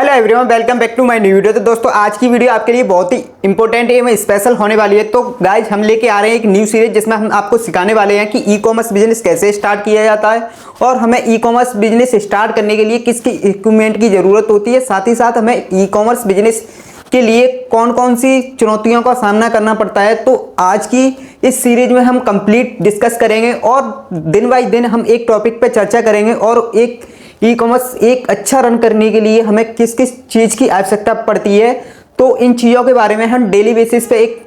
Hello everyone, welcome back to my new video. तो दोस्तों आज की वीडियो आपके लिए बहुत ही इंपॉर्टेंट एवं स्पेशल होने वाली है। तो गाइज हम लेके आ रहे हैं एक न्यू सीरीज जिसमें हम आपको सिखाने वाले हैं कि ई कॉमर्स बिजनेस कैसे स्टार्ट किया जाता है और हमें ई कॉमर्स बिजनेस स्टार्ट करने के लिए किसकी इक्विपमेंट की ज़रूरत होती है, साथ ही साथ हमें ई कॉमर्स बिजनेस के लिए कौन कौन सी चुनौतियों का सामना करना पड़ता है। तो आज की इस सीरीज में हम कंप्लीट डिस्कस करेंगे और दिन बाय दिन हम एक टॉपिक पे चर्चा करेंगे और एक ई कॉमर्स एक अच्छा रन करने के लिए हमें किस किस चीज़ की आवश्यकता पड़ती है। तो इन चीज़ों के बारे में हम डेली बेसिस पे एक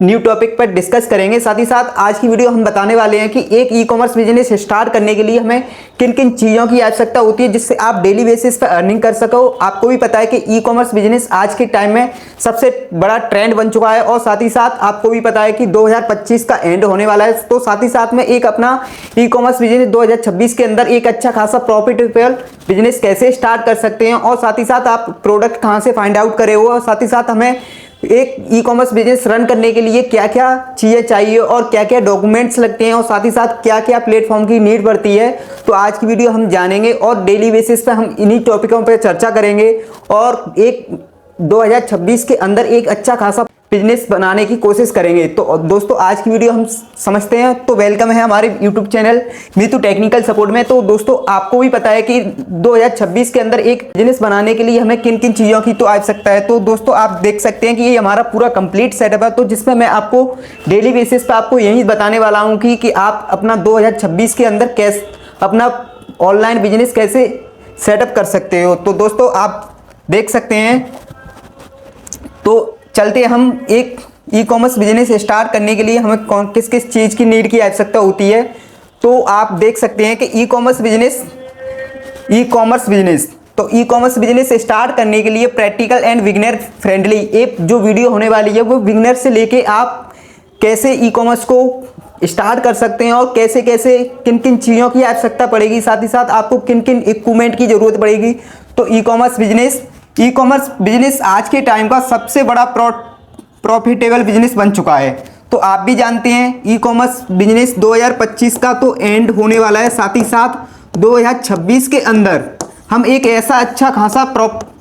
न्यू टॉपिक पर डिस्कस करेंगे। साथ ही साथ आज की वीडियो हम बताने वाले हैं कि एक ई कॉमर्स बिजनेस स्टार्ट करने के लिए हमें किन किन चीज़ों की आवश्यकता होती है जिससे आप डेली बेसिस पर अर्निंग कर सको। आपको भी पता है कि ई कॉमर्स बिजनेस आज के टाइम में सबसे बड़ा ट्रेंड बन चुका है और साथ ही साथ आपको भी पता है कि 2025 का एंड होने वाला है। तो साथ ही साथ में एक अपना ई कॉमर्स बिजनेस 2026 के अंदर एक अच्छा खासा प्रॉफिटेबल बिजनेस कैसे स्टार्ट कर सकते हैं और साथ ही साथ आप प्रोडक्ट कहाँ से फाइंड आउट करे हो और साथ ही साथ हमें एक ई कॉमर्स बिजनेस रन करने के लिए क्या क्या चीज़ें चाहिए और क्या क्या डॉक्यूमेंट्स लगते हैं और साथ ही साथ क्या क्या प्लेटफॉर्म की नीड पड़ती है। तो आज की वीडियो हम जानेंगे और डेली बेसिस पे हम इन्हीं टॉपिकों पर चर्चा करेंगे और एक 2026 के अंदर एक अच्छा खासा बिजनेस बनाने की कोशिश करेंगे। तो दोस्तों आज की वीडियो हम समझते हैं। तो वेलकम है हमारे YouTube channel Meetu technical support में। तो दोस्तों आपको भी पता है कि 2026 के अंदर एक बिजनेस बनाने के लिए हमें किन किन चीज़ों की तो आवश्यकता है। तो दोस्तों आप देख सकते हैं कि ये हमारा पूरा कंप्लीट सेटअप है, तो जिसमें मैं आपको डेली बेसिस पर आपको यही बताने वाला हूँ कि आप अपना 2026 के अंदर कैसे अपना ऑनलाइन बिजनेस कैसे सेटअप कर सकते हो। तो दोस्तों आप देख सकते हैं। तो चलते हम एक ई कॉमर्स बिजनेस स्टार्ट करने के लिए हमें किस किस चीज़ की नीड की आवश्यकता होती है। तो आप देख सकते हैं कि ई कॉमर्स बिजनेस तो ई कॉमर्स बिजनेस स्टार्ट करने के लिए प्रैक्टिकल एंड बिगिनर फ्रेंडली एक जो वीडियो होने वाली है वो बिगिनर से लेके आप कैसे ई कॉमर्स को स्टार्ट कर सकते हैं और कैसे कैसे किन किन चीज़ों की आवश्यकता पड़ेगी, साथ ही साथ आपको किन किन इक्विपमेंट की ज़रूरत पड़ेगी। तो ई कॉमर्स बिजनेस आज के टाइम का सबसे बड़ा प्रॉफिटेबल बिजनेस बन चुका है। तो आप भी जानते हैं ई कॉमर्स बिजनेस 2025 का तो एंड होने वाला है, साथ ही साथ 2026 के अंदर हम एक ऐसा अच्छा खासा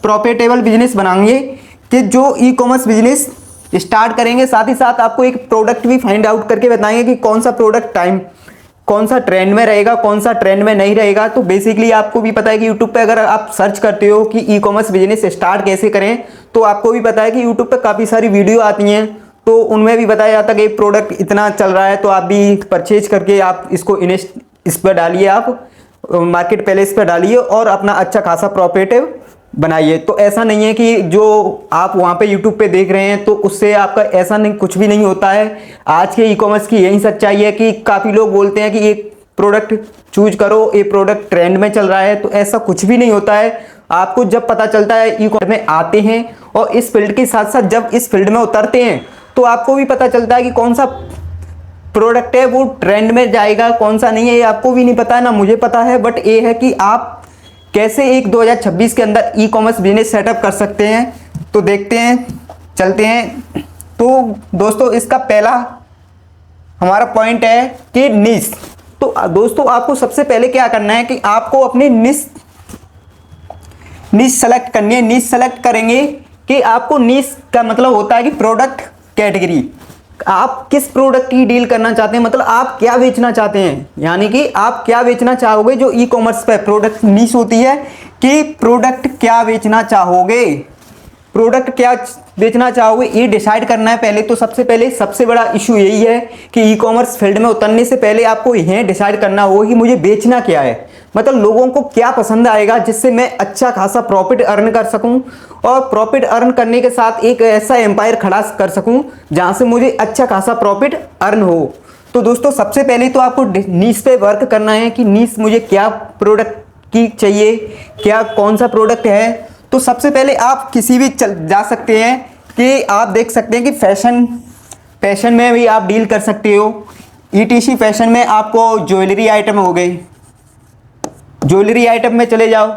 प्रॉफिटेबल बिजनेस बनाएंगे कि जो ई कॉमर्स बिजनेस स्टार्ट करेंगे। साथ ही साथ आपको एक प्रोडक्ट भी फाइंड आउट करके बताएंगे कि कौन सा प्रोडक्ट कौन सा ट्रेंड में रहेगा, कौन सा ट्रेंड में नहीं रहेगा। तो बेसिकली आपको भी पता है कि यूट्यूब पे अगर आप सर्च करते हो कि ई कॉमर्स बिजनेस स्टार्ट कैसे करें तो आपको भी पता है कि यूट्यूब पे काफ़ी सारी वीडियो आती हैं। तो उनमें भी बताया जाता है कि प्रोडक्ट इतना चल रहा है तो आप भी परचेज करके आप इसको इस पर डालिए, आप मार्केट प्लेस पर डालिए और अपना अच्छा खासा प्रॉफिट बनाइए। तो ऐसा नहीं है कि जो आप वहाँ पे यूट्यूब पे देख रहे हैं तो उससे आपका ऐसा नहीं, कुछ भी नहीं होता है। आज के ई कॉमर्स की यही सच्चाई है कि काफ़ी लोग बोलते हैं कि ये प्रोडक्ट चूज करो, ये प्रोडक्ट ट्रेंड में चल रहा है, तो ऐसा कुछ भी नहीं होता है। आपको जब पता चलता है ई कॉमर्स में आते हैं और इस फील्ड के साथ साथ जब इस फील्ड में उतरते हैं तो आपको भी पता चलता है कि कौन सा प्रोडक्ट है वो ट्रेंड में जाएगा, कौन सा नहीं है। ये आपको भी नहीं पता है, ना मुझे पता है, बट ये है कि आप कैसे एक 2026 के अंदर ई कॉमर्स बिजनेस सेटअप कर सकते हैं। तो देखते हैं, चलते हैं। तो दोस्तों इसका पहला हमारा पॉइंट है कि निश। तो दोस्तों आपको सबसे पहले क्या करना है कि आपको अपनी निश सेलेक्ट करनी है। निश सेलेक्ट करेंगे कि आपको निश का मतलब होता है कि प्रोडक्ट कैटेगरी, आप किस प्रोडक्ट की डील करना चाहते हैं, मतलब आप क्या बेचना चाहते हैं, यानी कि आप क्या बेचना चाहोगे। जो ई कॉमर्स पे प्रोडक्ट नीश होती है कि प्रोडक्ट क्या बेचना चाहोगे, प्रोडक्ट क्या बेचना चाहोगे ये डिसाइड करना है पहले। तो सबसे बड़ा इशू यही है कि ई कॉमर्स फील्ड में उतरने से पहले आपको यह डिसाइड करना होगा कि मुझे बेचना क्या है, मतलब लोगों को क्या पसंद आएगा जिससे मैं अच्छा खासा प्रॉफिट अर्न कर सकूं और प्रॉफिट अर्न करने के साथ एक ऐसा एम्पायर खड़ा कर सकूं जहां से मुझे अच्छा खासा प्रॉफिट अर्न हो। तो दोस्तों सबसे पहले तो आपको नीश पे वर्क करना है कि नीश मुझे क्या प्रोडक्ट की चाहिए, क्या कौन सा प्रोडक्ट है। तो सबसे पहले आप किसी भी जा सकते हैं कि आप देख सकते हैं कि फैशन में भी आप डील कर सकते हो। ईटीसी फैशन में आपको ज्वेलरी आइटम हो गई, ज्वेलरी आइटम में चले जाओ।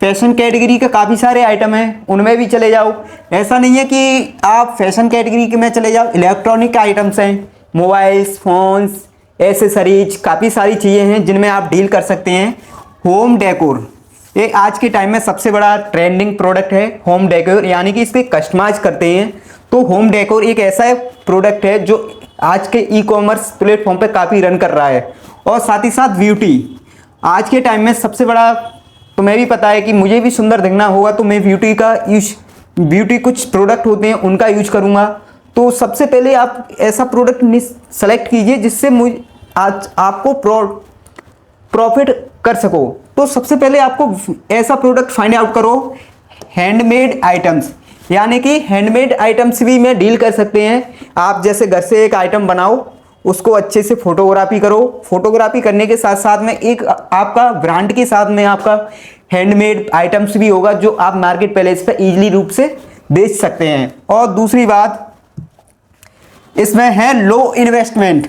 फैशन कैटेगरी के काफ़ी सारे आइटम हैं, उनमें भी चले जाओ। ऐसा नहीं है कि आप फैशन कैटेगरी के में चले जाओ, इलेक्ट्रॉनिक आइटम्स हैं, मोबाइल्स, फोन्स, एसेसरीज, काफ़ी सारी चीज़ें हैं जिनमें आप डील कर सकते हैं। होम डेकोर, ये आज के टाइम में सबसे बड़ा ट्रेंडिंग प्रोडक्ट है होम डेकोर, यानी कि इसके कस्टमाइज करते हैं। तो होम डेकोर एक ऐसा प्रोडक्ट है जो आज के ई कॉमर्स प्लेटफॉर्म पे काफ़ी रन कर रहा है। और साथ ही साथ ब्यूटी आज के टाइम में सबसे बड़ा, तुम्हें भी पता है कि मुझे भी सुंदर दिखना होगा तो मैं ब्यूटी कुछ प्रोडक्ट होते हैं उनका यूज करूँगा। तो सबसे पहले आप ऐसा प्रोडक्ट सेलेक्ट कीजिए जिससे आज आपको प्रॉफिट कर सको। तो सबसे पहले आपको ऐसा प्रोडक्ट फाइंड आउट करो, हैंडमेड आइटम्स, यानी कि हैंडमेड आइटम्स भी में डील कर सकते हैं। आप जैसे घर से एक आइटम बनाओ, उसको अच्छे से फोटोग्राफी करो, फोटोग्राफी करने के साथ साथ में एक आपका ब्रांड के साथ में आपका हैंडमेड आइटम्स भी होगा जो आप मार्केट प्लेस पे इजीली रूप से बेच सकते हैं। और दूसरी बात इसमें है लो इन्वेस्टमेंट।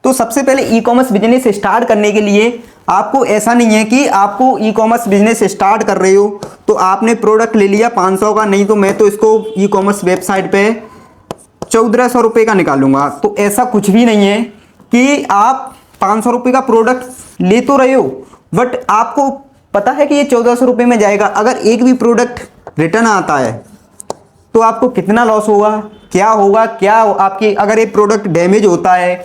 तो सबसे पहले ई कॉमर्स बिजनेस स्टार्ट करने के लिए आपको ऐसा नहीं है कि आपको ई कॉमर्स बिजनेस स्टार्ट कर रहे हो तो आपने प्रोडक्ट ले लिया 500 का, नहीं तो मैं तो इसको ई कॉमर्स वेबसाइट पे 1400 रुपये का निकालूंगा। तो ऐसा कुछ भी नहीं है कि आप 500 रुपये का प्रोडक्ट ले तो रहे हो बट आपको पता है कि ये 1400 रुपये में जाएगा। अगर एक भी प्रोडक्ट रिटर्न आता है तो आपको कितना लॉस होगा, क्या होगा, क्या आपकी अगर ये प्रोडक्ट डैमेज होता है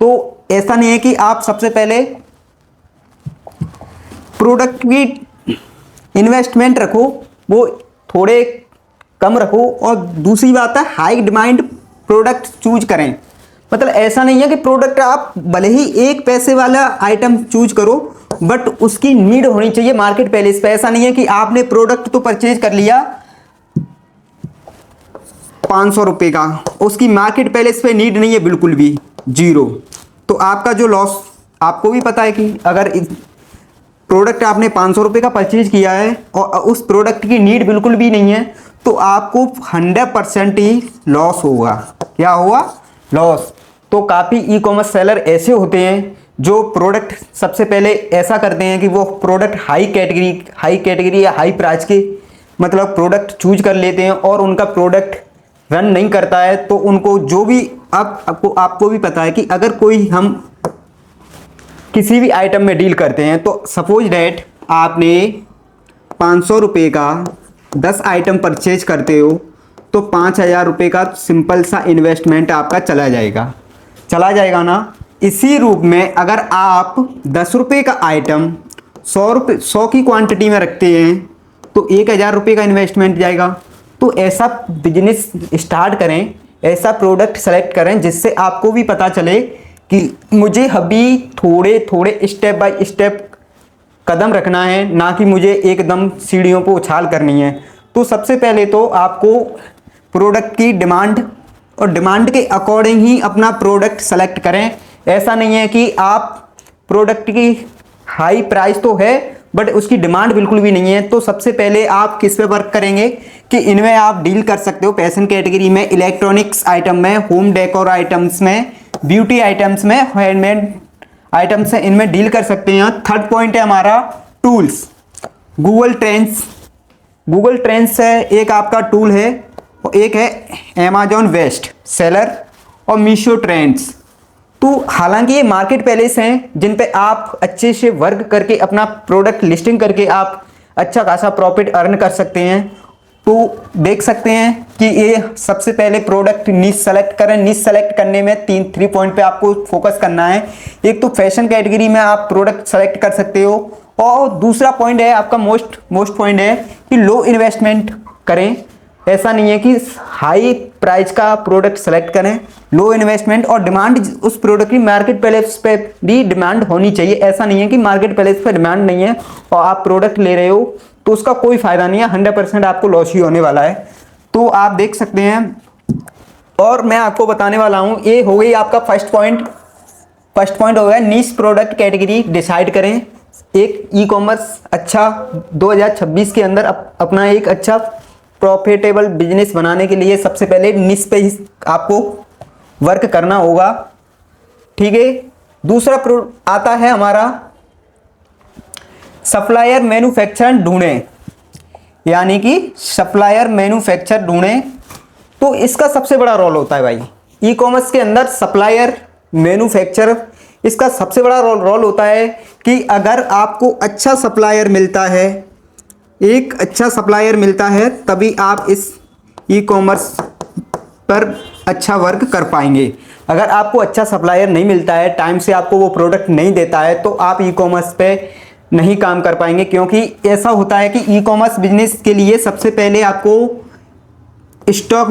तो ऐसा नहीं है कि आप सबसे पहले प्रोडक्ट की इन्वेस्टमेंट रखो, वो थोड़े कम रखो। और दूसरी बात है हाई डिमांड प्रोडक्ट चूज करें। मतलब ऐसा नहीं है कि प्रोडक्ट आप भले ही एक पैसे वाला आइटम चूज करो बट उसकी नीड होनी चाहिए मार्केट प्लेस पे। ऐसा नहीं है कि आपने प्रोडक्ट तो परचेज कर लिया 500 रुपये का, उसकी मार्केट प्लेस पे नीड नहीं है बिल्कुल भी, जीरो। तो आपका जो लॉस, आपको भी पता है कि अगर प्रोडक्ट आपने 500 रुपये का परचेज किया है और उस प्रोडक्ट की नीड बिल्कुल भी नहीं है तो आपको 100% ही लॉस होगा। क्या होगा? लॉस। तो काफ़ी ई कॉमर्स सेलर ऐसे होते हैं जो प्रोडक्ट सबसे पहले ऐसा करते हैं कि वो प्रोडक्ट हाई कैटेगरी या हाई प्राइस के मतलब प्रोडक्ट चूज कर लेते हैं और उनका प्रोडक्ट रन नहीं करता है। तो उनको जो भी आपको भी पता है कि अगर कोई हम किसी भी आइटम में डील करते हैं तो सपोज डैट आपने 500 रुपये का 10 आइटम परचेज करते हो तो 5000 रुपये का सिंपल सा इन्वेस्टमेंट आपका चला जाएगा ना। इसी रूप में अगर आप 10 रुपये का आइटम 100 की क्वांटिटी में रखते हैं तो 1000 रुपये का इन्वेस्टमेंट जाएगा। तो ऐसा बिजनेस स्टार्ट करें, ऐसा प्रोडक्ट सेलेक्ट करें जिससे आपको भी पता चले कि मुझे अभी थोड़े थोड़े स्टेप बाय स्टेप कदम रखना है, ना कि मुझे एकदम सीढ़ियों पर उछाल करनी है। तो सबसे पहले तो आपको प्रोडक्ट की डिमांड और डिमांड के अकॉर्डिंग ही अपना प्रोडक्ट सेलेक्ट करें। ऐसा नहीं है कि आप प्रोडक्ट की हाई प्राइस तो है बट उसकी डिमांड बिल्कुल भी नहीं है। तो सबसे पहले आप किस पे वर्क करेंगे कि इनमें आप डील कर सकते हो फैशन कैटेगरी में, इलेक्ट्रॉनिक्स आइटम में, होम डेकोर आइटम्स में, ब्यूटी आइटम्स में, हैंडमेड आइटम्स है, इनमें डील कर सकते हैं। थर्ड पॉइंट है हमारा टूल्स। गूगल ट्रेंड्स है एक आपका टूल है और एक है अमेजॉन वेस्ट सेलर और मीशो ट्रेंड्स। तो हालांकि ये मार्केट प्लेस हैं जिन पे आप अच्छे से वर्क करके अपना प्रोडक्ट लिस्टिंग करके आप अच्छा खासा प्रॉफिट अर्न कर सकते हैं। तो देख सकते हैं कि ये सबसे पहले प्रोडक्ट नीश सेलेक्ट करें। नीश सेलेक्ट करने में 3 पॉइंट पे आपको फोकस करना है। एक तो फैशन कैटेगरी में आप प्रोडक्ट सेलेक्ट कर सकते हो और दूसरा पॉइंट है आपका मोस्ट पॉइंट है कि लो इन्वेस्टमेंट करें। ऐसा नहीं है कि हाई प्राइस का प्रोडक्ट सेलेक्ट करें, लो इन्वेस्टमेंट और डिमांड उस प्रोडक्ट की मार्केट प्लेस पे भी डिमांड होनी चाहिए। ऐसा नहीं है कि मार्केट प्लेस पे डिमांड नहीं है और आप प्रोडक्ट ले रहे हो तो उसका कोई फायदा नहीं है, 100% आपको लॉस ही होने वाला है। तो आप देख सकते हैं और मैं आपको बताने वाला हूँ, ये हो गई आपका फर्स्ट पॉइंट हो गया नीश प्रोडक्ट कैटेगरी डिसाइड करें। एक ई कॉमर्स अच्छा 2026 के अंदर अपना एक अच्छा प्रॉफिटेबल बिजनेस बनाने के लिए सबसे पहले निश पे ही आपको वर्क करना होगा। ठीक है। दूसरा आता है हमारा सप्लायर मैन्युफैक्चरर ढूंढें, यानी कि सप्लायर मैन्युफैक्चरर ढूंढें। तो इसका सबसे बड़ा रोल होता है भाई ई कॉमर्स के अंदर सप्लायर मैन्युफैक्चरर, इसका सबसे बड़ा रोल होता है कि अगर आपको अच्छा सप्लायर मिलता है एक अच्छा सप्लायर मिलता है तभी आप इस ई कॉमर्स पर अच्छा वर्क कर पाएंगे। अगर आपको अच्छा सप्लायर नहीं मिलता है, टाइम से आपको वो प्रोडक्ट नहीं देता है, तो आप ई कॉमर्स पे नहीं काम कर पाएंगे। क्योंकि ऐसा होता है कि ई कॉमर्स बिजनेस के लिए सबसे पहले आपको स्टॉक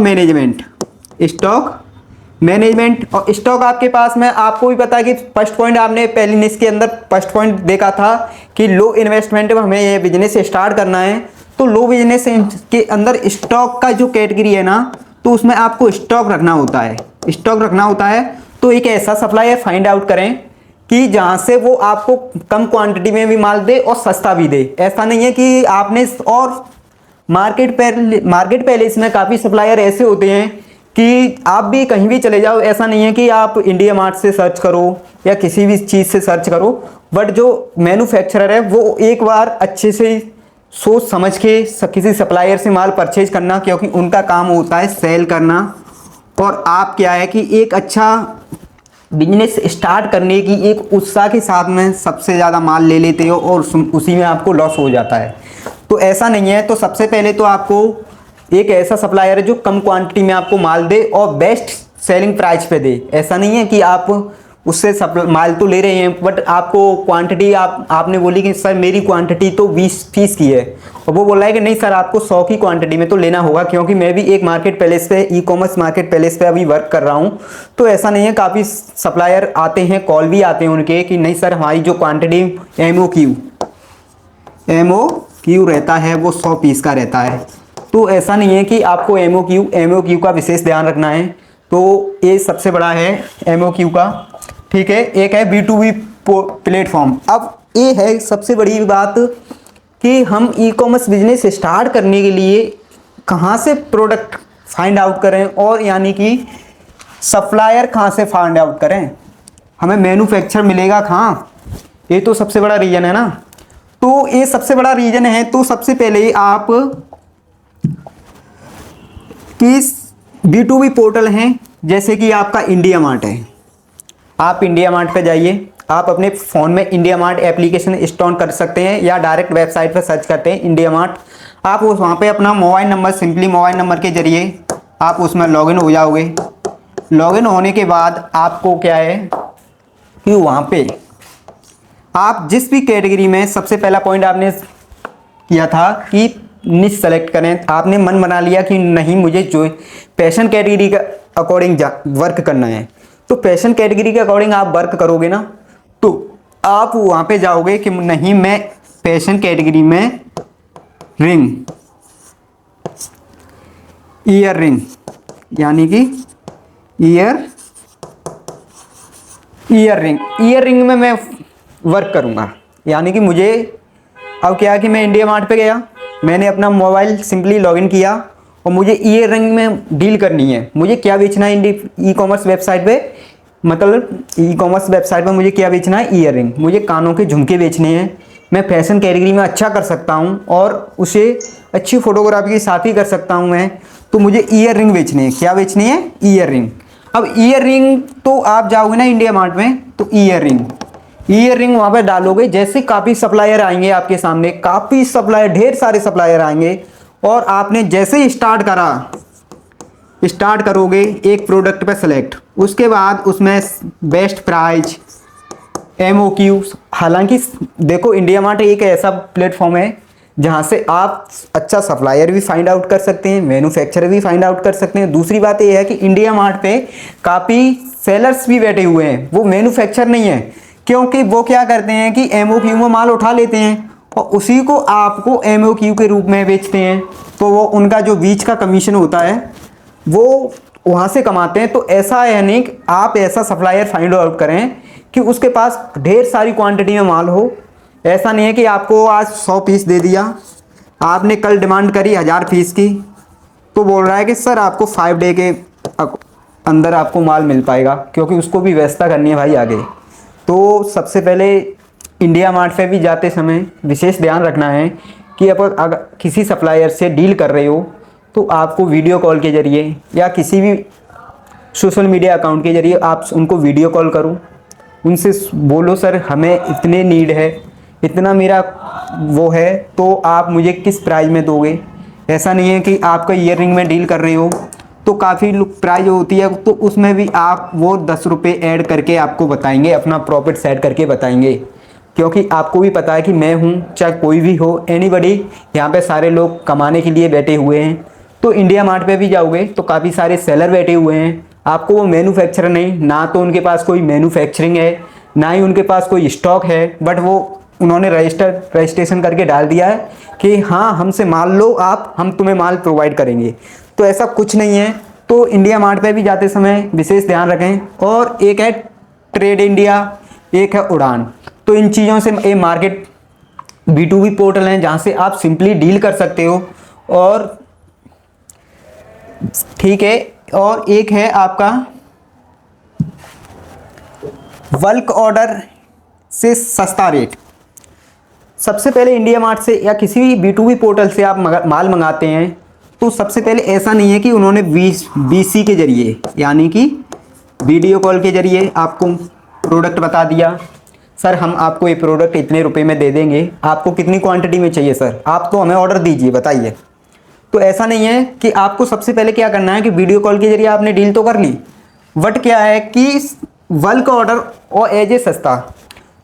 मैनेजमेंट और स्टॉक आपके पास में, आपको भी पता है कि फर्स्ट पॉइंट आपने पहली निश के अंदर फर्स्ट पॉइंट देखा था कि लो इन्वेस्टमेंट में हमें ये बिजनेस स्टार्ट करना है। तो लो बिजनेस के अंदर स्टॉक का जो कैटेगरी है ना, तो उसमें आपको स्टॉक रखना होता है। तो एक ऐसा सप्लायर फाइंड आउट करें कि जहाँ से वो आपको कम क्वांटिटी में भी माल दे और सस्ता भी दे। ऐसा नहीं है कि आपने, और मार्केट पैलेस में काफ़ी सप्लायर ऐसे होते हैं कि आप भी कहीं भी चले जाओ, ऐसा नहीं है कि आप इंडिया मार्ट से सर्च करो या किसी भी चीज़ से सर्च करो, बट जो मैन्युफैक्चरर है वो एक बार अच्छे से सोच समझ के किसी सप्लायर से माल परचेज करना, क्योंकि उनका काम होता है सेल करना। और आप क्या है कि एक अच्छा बिजनेस स्टार्ट करने की एक उत्साह के साथ में सबसे ज़्यादा माल ले लेते हो और उसी में आपको लॉस हो जाता है। तो ऐसा नहीं है। तो सबसे पहले तो आपको एक ऐसा सप्लायर है जो कम क्वांटिटी में आपको माल दे और बेस्ट सेलिंग प्राइस पे दे। ऐसा नहीं है कि आप उससे माल तो ले रहे हैं बट आपको क्वांटिटी आपने बोली कि सर मेरी क्वांटिटी तो 20 पीस की है, और वो बोल रहा है कि नहीं सर आपको 100 की क्वांटिटी में तो लेना होगा, क्योंकि मैं भी एक मार्केट प्लेस पे, ई कॉमर्स मार्केट प्लेस पे अभी वर्क कर रहा हूँ। तो ऐसा नहीं है, काफ़ी सप्लायर आते हैं, कॉल भी आते हैं उनके कि नहीं सर हमारी जो क्वान्टिटी MOQ रहता है वो 100 पीस का रहता है। तो ऐसा नहीं है कि आपको MOQ का विशेष ध्यान रखना है। तो ये सबसे बड़ा है MOQ का, ठीक है। एक है B2B प्लेटफॉर्म। अब ये है सबसे बड़ी बात कि हम ई कॉमर्स बिजनेस स्टार्ट करने के लिए कहाँ से प्रोडक्ट फाइंड आउट करें, और यानी कि सप्लायर कहाँ से फाइंड आउट करें, हमें मैन्युफैक्चर मिलेगा कहाँ, ये तो सबसे बड़ा रीज़न है ना। तो ये सबसे बड़ा रीज़न है। तो सबसे पहले आप किस B2B पोर्टल हैं, जैसे कि आपका इंडिया मार्ट है, आप इंडिया मार्ट पे जाइए। आप अपने फ़ोन में इंडिया मार्ट एप्लीकेशन इंस्टॉल कर सकते हैं या डायरेक्ट वेबसाइट पर सर्च करते हैं इंडिया मार्ट। आप वहाँ पे अपना mobile number, simply mobile number के ज़रिए आप उसमें लॉगिन हो जाओगे। लॉगिन होने के बाद आपको क्या है कि वहाँ पे आप जिस भी कैटेगरी में, सबसे पहला पॉइंट आपने किया था कि निश सेलेक्ट करें। आपने मन बना लिया कि नहीं मुझे जो पैशन कैटेगरी के अकॉर्डिंग वर्क करना है, तो पैशन कैटेगरी के अकॉर्डिंग आप वर्क करोगे ना, तो आप वहाँ पे जाओगे कि नहीं मैं पैशन कैटेगरी में ईयर रिंग यानी कि ईयर रिंग में मैं वर्क करूँगा। यानी कि मुझे अब क्या है कि मैं इंडिया मार्ट पे गया, मैंने अपना मोबाइल सिंपली लॉगिन किया और मुझे ईयर रिंग में डील करनी है। मुझे क्या बेचना है ई कॉमर्स वेबसाइट पे, मतलब ई कॉमर्स वेबसाइट पे मुझे क्या बेचना है, ईयर रिंग। मुझे कानों के झुमके बेचने हैं। मैं फैशन कैटेगरी में अच्छा कर सकता हूँ और उसे अच्छी फोटोग्राफी के साथ ही कर सकता हूँ मैं। तो मुझे ईयर रिंग बेचने हैं। क्या बेचनी है? Ear ring. अब ईयर रिंग तो आप जाओगे ना इंडिया मार्ट में, तो ईयर रिंग वहाँ पे डालोगे। जैसे काफ़ी सप्लायर आएंगे आपके सामने, काफ़ी सप्लायर, ढेर सारे सप्लायर आएंगे, और आपने जैसे ही स्टार्ट करोगे एक प्रोडक्ट पे सेलेक्ट, उसके बाद उसमें बेस्ट प्राइस, MOQ। हालांकि देखो इंडिया मार्ट एक ऐसा प्लेटफॉर्म है जहाँ से आप अच्छा सप्लायर भी फाइंड आउट कर सकते हैं, मैन्युफैक्चरर भी फाइंड आउट कर सकते हैं। दूसरी बात ये है कि इंडिया मार्ट पे काफ़ी सेलर्स भी बैठे हुए हैं, वो मैन्युफैक्चर नहीं है, क्योंकि वो क्या करते हैं कि MOQ में माल उठा लेते हैं और उसी को आपको MOQ के रूप में बेचते हैं। तो वो उनका जो बीच का कमीशन होता है वो वहाँ से कमाते हैं। तो ऐसा है नहीं कि आप ऐसा सप्लायर फाइंड आउट करें कि उसके पास ढेर सारी क्वांटिटी में माल हो। ऐसा नहीं है कि आपको आज 100 पीस दे दिया, आपने कल डिमांड करी 1000 पीस की, तो बोल रहा है कि सर आपको 5 डे के अंदर आपको माल मिल पाएगा, क्योंकि उसको भी व्यवस्था करनी है भाई आगे। तो सबसे पहले इंडिया मार्ट पे भी जाते समय विशेष ध्यान रखना है कि अगर किसी सप्लायर से डील कर रहे हो तो आपको वीडियो कॉल के ज़रिए या किसी भी सोशल मीडिया अकाउंट के ज़रिए आप उनको वीडियो कॉल करो, उनसे बोलो सर हमें इतने नीड है, इतना मेरा वो है तो आप मुझे किस प्राइस में दोगे। ऐसा नहीं है कि आपका ईयर रिंग में डील कर रहे हो तो काफ़ी प्राइस होती है तो उसमें भी आप वो 10 रुपये ऐड करके आपको बताएंगे, अपना प्रॉफिट सेट करके बताएंगे। क्योंकि आपको भी पता है कि मैं हूँ चाहे कोई भी हो, एनीबडी, यहाँ पे सारे लोग कमाने के लिए बैठे हुए हैं। तो इंडिया मार्ट पे भी जाओगे तो काफ़ी सारे सेलर बैठे हुए हैं, आपको वो मैन्युफैक्चरर नहीं, ना तो उनके पास कोई मैन्युफैक्चरिंग है ना ही उनके पास कोई स्टॉक है, बट वो उन्होंने रजिस्ट्रेशन करके डाल दिया है कि हाँ हमसे माल लो आप, हम तुम्हें माल प्रोवाइड करेंगे। तो ऐसा कुछ नहीं है। तो इंडिया मार्ट पे भी जाते समय विशेष ध्यान रखें। और एक है ट्रेड इंडिया, एक है उड़ान। तो इन चीज़ों से ये मार्केट B2B पोर्टल हैं जहाँ से आप सिंपली डील कर सकते हो। और ठीक है, और एक है आपका बल्क ऑर्डर से सस्ता रेट। सबसे पहले इंडिया मार्ट से या किसी भी B2B पोर्टल से आप माल मंगाते हैं तो सबसे पहले ऐसा नहीं है कि उन्होंने BC के जरिए यानी कि वीडियो कॉल के जरिए आपको प्रोडक्ट बता दिया, सर हम आपको ये प्रोडक्ट इतने रुपए में दे देंगे, आपको कितनी क्वांटिटी में चाहिए सर, आप तो हमें ऑर्डर दीजिए बताइए। तो ऐसा नहीं है कि आपको सबसे पहले क्या करना है कि वीडियो कॉल के जरिए आपने डील तो कर ली, बट क्या है कि बल्क ऑर्डर और एज ए सस्ता।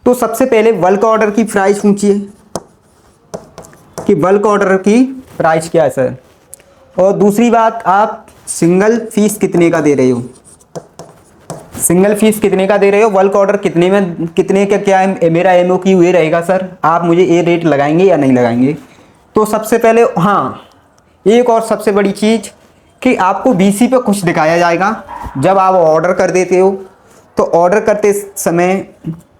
तो सबसे पहले बल्क ऑर्डर की प्राइस पूछिए कि बल्क ऑर्डर की प्राइस क्या है सर। और दूसरी बात, आप सिंगल फीस कितने का दे रहे हो, सिंगल फीस कितने का दे रहे हो, बल्क ऑर्डर कितने में, कितने का क्या है, मेरा MOQ ये रहेगा सर, आप मुझे ये रेट लगाएंगे या नहीं लगाएंगे। तो सबसे पहले हाँ, एक और सबसे बड़ी चीज़ कि आपको BC पे कुछ दिखाया जाएगा जब आप ऑर्डर कर देते हो। तो ऑर्डर करते समय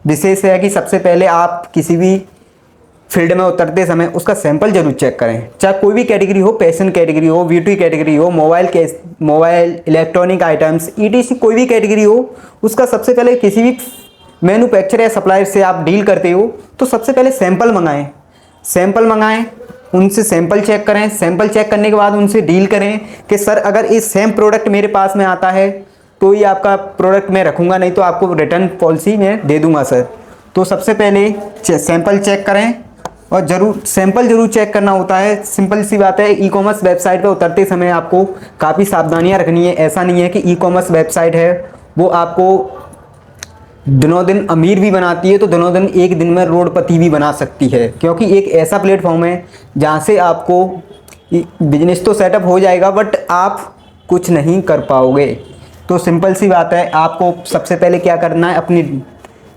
विशेष है कि सबसे पहले आप किसी भी फील्ड में उतरते समय उसका सैंपल जरूर चेक करें, चाहे कोई भी कैटेगरी हो, पैशन कैटेगरी हो, ब्यूटी कैटेगरी हो, मोबाइल इलेक्ट्रॉनिक आइटम्स ETC कोई भी कैटेगरी हो, उसका सबसे पहले किसी भी मैन्युफैक्चरर या सप्लायर से आप डील करते हो तो सबसे पहले सैंपल मंगाएं, उनसे सैंपल चेक करें। सैंपल चेक करने के बाद उनसे डील करें कि सर अगर ये सेम प्रोडक्ट मेरे पास में आता है तो ये आपका प्रोडक्ट मैं रखूँगा, नहीं तो आपको रिटर्न पॉलिसी में दे दूँगा सर। तो सबसे पहले सैंपल चेक करें और सैंपल जरूर चेक करना होता है। सिंपल सी बात है, ई-कॉमर्स वेबसाइट पे उतरते समय आपको काफ़ी सावधानियां रखनी है। ऐसा नहीं है कि ई-कॉमर्स वेबसाइट है वो आपको दिनों दिन अमीर भी बनाती है तो दिनों दिन एक दिन में रोडपति भी बना सकती है, क्योंकि एक ऐसा प्लेटफॉर्म है जहाँ से आपको बिजनेस तो सेटअप हो जाएगा बट आप कुछ नहीं कर पाओगे। तो सिंपल सी बात है, आपको सबसे पहले क्या करना है, अपनी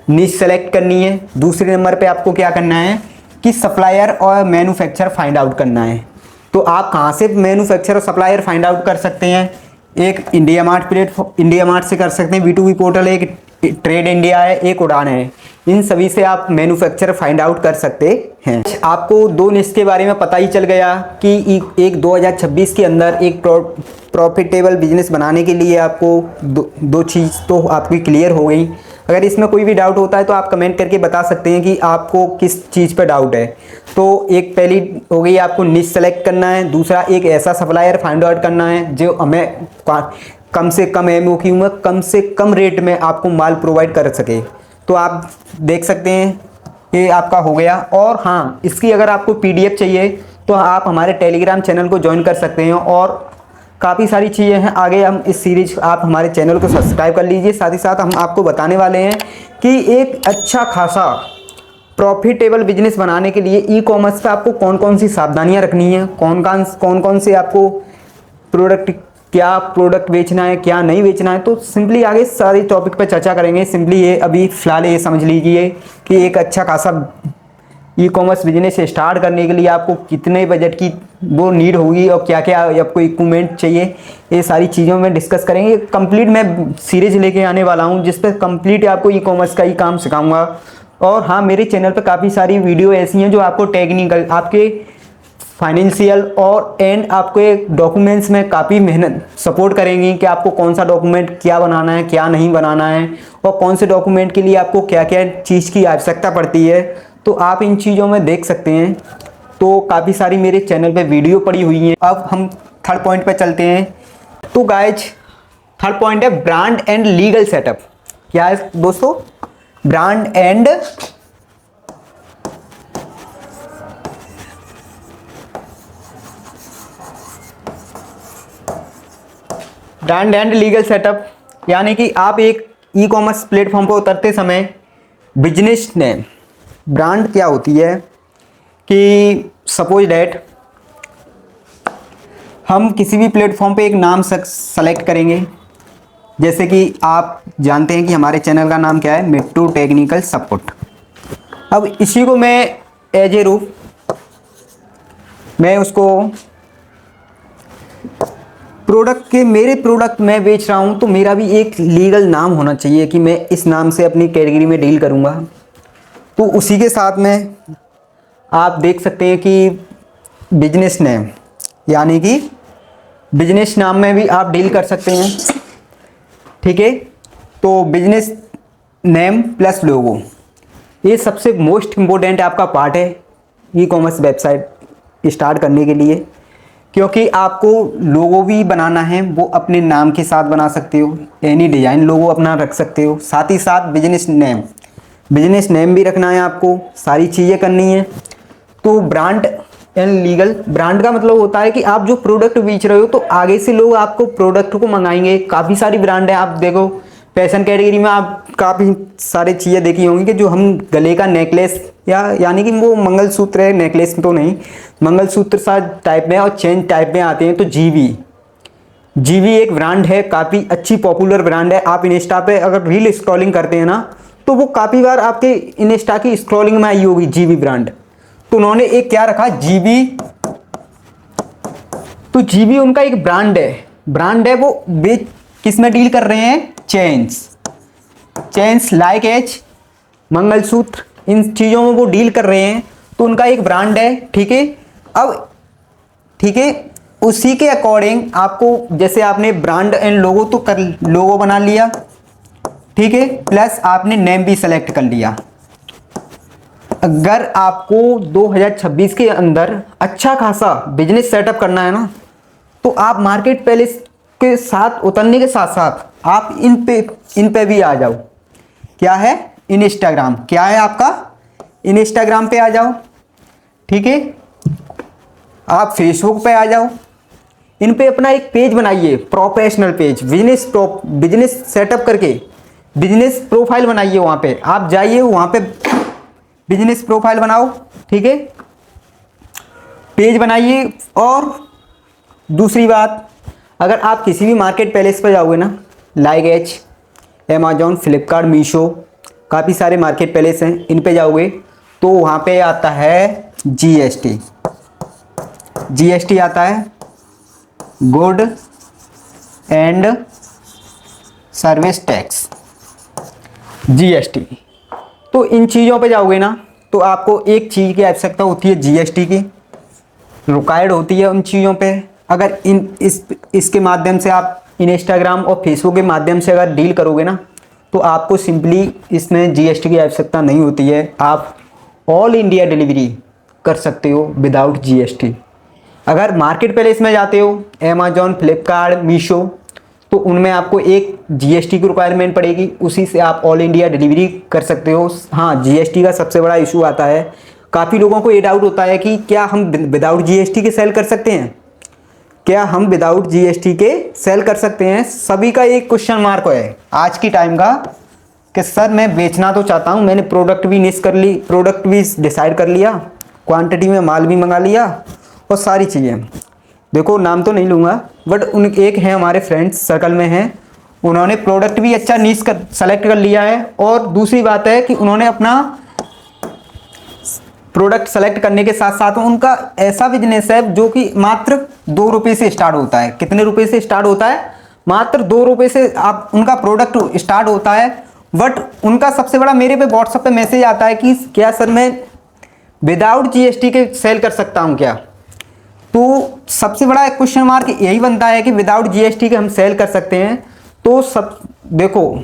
निश सेलेक्ट करनी है। दूसरे नंबर पे आपको क्या करना है कि सप्लायर और मैन्युफैक्चरर फाइंड आउट करना है। तो आप कहाँ से मैन्युफैक्चरर और सप्लायर फाइंड आउट कर सकते हैं, एक इंडिया मार्ट से कर सकते हैं, B2B पोर्टल है, एक ट्रेड इंडिया है, एक उड़ान है। इन सभी से आप मैन्युफैक्चरर फाइंड आउट कर सकते हैं। आपको दो निश के बारे में पता ही चल गया कि एक 2026 के अंदर एक प्रॉफिटेबल बिजनेस बनाने के लिए आपको दो चीज़ तो आपकी क्लियर हो गई। अगर इसमें कोई भी डाउट होता है तो आप कमेंट करके बता सकते हैं कि आपको किस चीज़ पर डाउट है। तो एक पहली हो गई, आपको निश सेलेक्ट करना है। दूसरा, एक ऐसा सप्लायर फाइंड आउट करना है जो हमें कम से कम MOQ में कम से कम रेट में आपको माल प्रोवाइड कर सके। तो आप देख सकते हैं ये आपका हो गया। और हाँ, इसकी अगर आपको PDF चाहिए तो आप हमारे टेलीग्राम चैनल को ज्वाइन कर सकते हैं और काफ़ी सारी चीज़ें हैं आगे हम इस सीरीज, आप हमारे चैनल को सब्सक्राइब कर लीजिए। साथ ही साथ हम आपको बताने वाले हैं कि एक अच्छा खासा प्रॉफिटेबल बिजनेस बनाने के लिए ई-कॉमर्स पे आपको कौन कौन सी सावधानियां रखनी है, कौन कौन से आपको क्या प्रोडक्ट बेचना है, क्या नहीं बेचना है। तो सिंपली आगे सारे टॉपिक पर चर्चा करेंगे। सिंपली ये अभी फ़िलहाल ये समझ लीजिए कि एक अच्छा खासा ई-कॉमर्स बिजनेस स्टार्ट करने के लिए आपको कितने बजट की वो नीड होगी और क्या क्या आपको इक्विपमेंट चाहिए, ये सारी चीज़ों में डिस्कस करेंगे। कंप्लीट मैं सीरीज लेके आने वाला हूँ जिस पर कंप्लीट आपको ई-कॉमर्स का ही काम सिखाऊंगा। और हाँ, मेरे चैनल पर काफ़ी सारी वीडियो ऐसी हैं जो आपको टेक्निकल, आपके फाइनेंशियल और आपके डॉक्यूमेंट्स में काफ़ी मेहनत सपोर्ट करेंगी कि आपको कौन सा डॉक्यूमेंट क्या बनाना है, क्या नहीं बनाना है, और कौन से डॉक्यूमेंट के लिए आपको क्या क्या चीज़ की आवश्यकता पड़ती है। तो आप इन चीज़ों में देख सकते हैं। तो काफ़ी सारी मेरे चैनल पे वीडियो पड़ी हुई हैं। अब हम थर्ड पॉइंट पे चलते हैं। तो गाइज, थर्ड पॉइंट है ब्रांड एंड लीगल सेटअप। क्या है दोस्तों? Brand and brand and legal setup, यानी कि आप एक ई कॉमर्स प्लेटफॉर्म पर उतरते समय बिजनेस नेम, ब्रांड क्या होती है कि सपोज डैट हम किसी भी प्लेटफॉर्म पे एक नाम सेलेक्ट करेंगे। जैसे कि आप जानते हैं कि हमारे चैनल का नाम क्या है, मिट्टू टेक्निकल सपोर्ट। अब इसी को मैं एज ए रूप मैं उसको प्रोडक्ट के, मेरे प्रोडक्ट मैं बेच रहा हूँ तो मेरा भी एक लीगल नाम होना चाहिए कि मैं इस नाम से अपनी कैटेगरी में डील करूँगा। तो उसी के साथ में आप देख सकते हैं कि बिजनेस नेम, यानी कि बिजनेस नाम में भी आप डील कर सकते हैं। ठीक है, तो बिजनेस नेम प्लस लोगो, ये सबसे मोस्ट इम्पोर्टेंट आपका पार्ट है ई कॉमर्स वेबसाइट स्टार्ट करने के लिए, क्योंकि आपको लोगो भी बनाना है, वो अपने नाम के साथ बना सकते हो, एनी डिज़ाइन लोगो अपना रख सकते हो। साथ ही साथ बिजनेस नेम भी रखना है आपको, सारी चीज़ें करनी है। तो ब्रांड एंड लीगल, ब्रांड का मतलब होता है कि आप जो प्रोडक्ट बेच रहे हो तो आगे से लोग आपको प्रोडक्ट को मंगाएंगे। काफ़ी सारी ब्रांड है, आप देखो फैशन कैटेगरी में आप काफ़ी सारी चीज़ें देखी होंगी कि जो हम गले का नेकलेस, या यानी कि वो मंगलसूत्र है, नेकलेस तो नहीं, मंगलसूत्र सा टाइप में और चेन टाइप में आते हैं। तो जीवी एक ब्रांड है, काफ़ी अच्छी पॉपुलर ब्रांड है। आप इंस्टा पे अगर रील स्क्रॉलिंग करते हैं ना तो वो काफ़ी बार आपके इंस्टा की स्क्रॉलिंग में आई होगी जीवी ब्रांड। तो उन्होंने एक क्या रखा, जीवी। तो जीवी उनका एक ब्रांड है। वो किस में डील कर रहे हैं, चेन्स लाइक एज, मंगलसूत्र, इन चीज़ों में वो डील कर रहे हैं। तो उनका एक ब्रांड है। ठीक है, अब ठीक है, उसी के अकॉर्डिंग आपको, जैसे आपने ब्रांड एंड लोगो तो कर, लोगो बना लिया, ठीक है, प्लस आपने नेम भी सेलेक्ट कर लिया। अगर आपको 2026 के अंदर अच्छा खासा बिजनेस सेटअप करना है ना, तो आप मार्केट प्लेस के साथ उतरने के साथ साथ आप इन पे भी आ जाओ। क्या है, इंस्टाग्राम, क्या है आपका, इंस्टाग्राम पे आ जाओ। ठीक है, आप फेसबुक पे आ जाओ, इन पे अपना एक पेज बनाइए, प्रोफेशनल पेज, बिजनेस सेटअप करके बिजनेस प्रोफाइल बनाइए। वहाँ पे आप जाइए, वहाँ पे बिजनेस प्रोफाइल बनाओ। ठीक है, पेज बनाइए। और दूसरी बात, अगर आप किसी भी मार्केट प्लेस पर जाओगे ना, like as, Amazon, Flipkart, Meesho, काफ़ी सारे मार्केट प्लेस हैं, इन पे जाओगे तो वहाँ पे आता है जीएसटी आता है, good and service tax, GST. तो इन चीज़ों पे जाओगे ना तो आपको एक चीज़ की आवश्यकता होती है, जीएसटी की रिक्वायर्ड होती है उन चीज़ों पे। अगर इसके माध्यम से आप इंस्टाग्राम और फेसबुक के माध्यम से अगर डील करोगे ना तो आपको सिंपली इसमें जीएसटी की आवश्यकता नहीं होती है। आप ऑल इंडिया डिलीवरी कर सकते हो विदाउट जीएसटी। अगर मार्केट प्लेस में जाते हो, अमेजोन, फ्लिपकार्ट, मीशो, तो उनमें आपको एक जीएसटी की रिक्वायरमेंट पड़ेगी, उसी से आप ऑल इंडिया डिलीवरी कर सकते हो। हाँ, जीएसटी का सबसे बड़ा इशू आता है, काफ़ी लोगों को ये डाउट होता है कि क्या हम विदाउट जीएसटी के सेल कर सकते हैं, क्या हम विदाउट जीएसटी के सेल कर सकते हैं। सभी का एक क्वेश्चन मार्क है आज की टाइम का कि सर मैं बेचना तो चाहता हूँ, मैंने प्रोडक्ट भी डिसाइड कर लिया, क्वांटिटी में माल भी मंगा लिया और सारी चीज़ें, देखो नाम तो नहीं लूँगा, बट एक है हमारे फ्रेंड्स सर्कल में हैं, उन्होंने प्रोडक्ट भी अच्छा सेलेक्ट कर लिया है। और दूसरी बात है कि उन्होंने अपना प्रोडक्ट सेलेक्ट करने के साथ साथ उनका ऐसा बिजनेस है जो कि मात्र 2 रुपये से स्टार्ट होता है। कितने रुपए से स्टार्ट होता है, मात्र 2 रुपये से आप उनका प्रोडक्ट स्टार्ट होता है। बट उनका सबसे बड़ा मेरे पे व्हाट्सएप पे मैसेज आता है कि क्या सर मैं विदाउट जीएसटी के सेल कर सकता हूँ क्या। तो सबसे बड़ा क्वेश्चन मार्क यही बनता है कि विदाउट जीएसटी के हम सेल कर सकते हैं। तो सब देखो,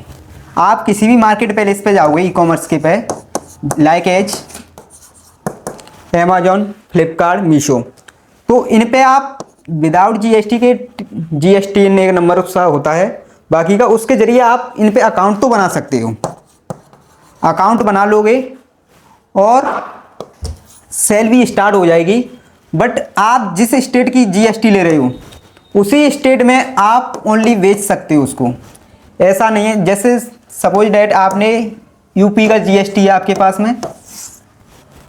आप किसी भी मार्केट प्लेस पे जाओगे ई कॉमर्स के पे, like as Amazon, Flipkart, Meesho, तो इन पे आप विदाउट जीएसटी के, जीएसटी एक नंबर उसका होता है बाकी का, उसके जरिए आप इन पे अकाउंट तो बना सकते हो। अकाउंट बना लोगे और सेल भी स्टार्ट हो जाएगी। बट आप जिस स्टेट की जीएसटी ले रहे हो उसी स्टेट में आप ओनली बेच सकते हो उसको। ऐसा नहीं है, जैसे सपोज डैट आपने यूपी का जीएसटी है आपके पास में,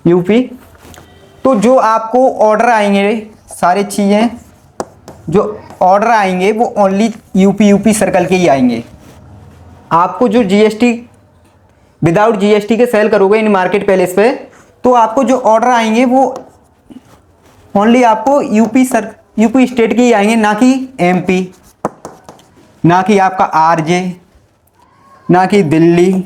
यूपी, तो जो आपको ऑर्डर आएंगे, सारी चीज़ें जो ऑर्डर आएंगे वो ओनली यूपी सर्कल के ही आएंगे। आपको जो जीएसटी विदाउट जीएसटी के सेल करोगे इन मार्केट प्लेस पे, तो आपको जो ऑर्डर आएंगे वो ओनली आपको यूपी स्टेट के ही आएंगे, ना कि एमपी, ना कि आपका आरजे, ना कि दिल्ली।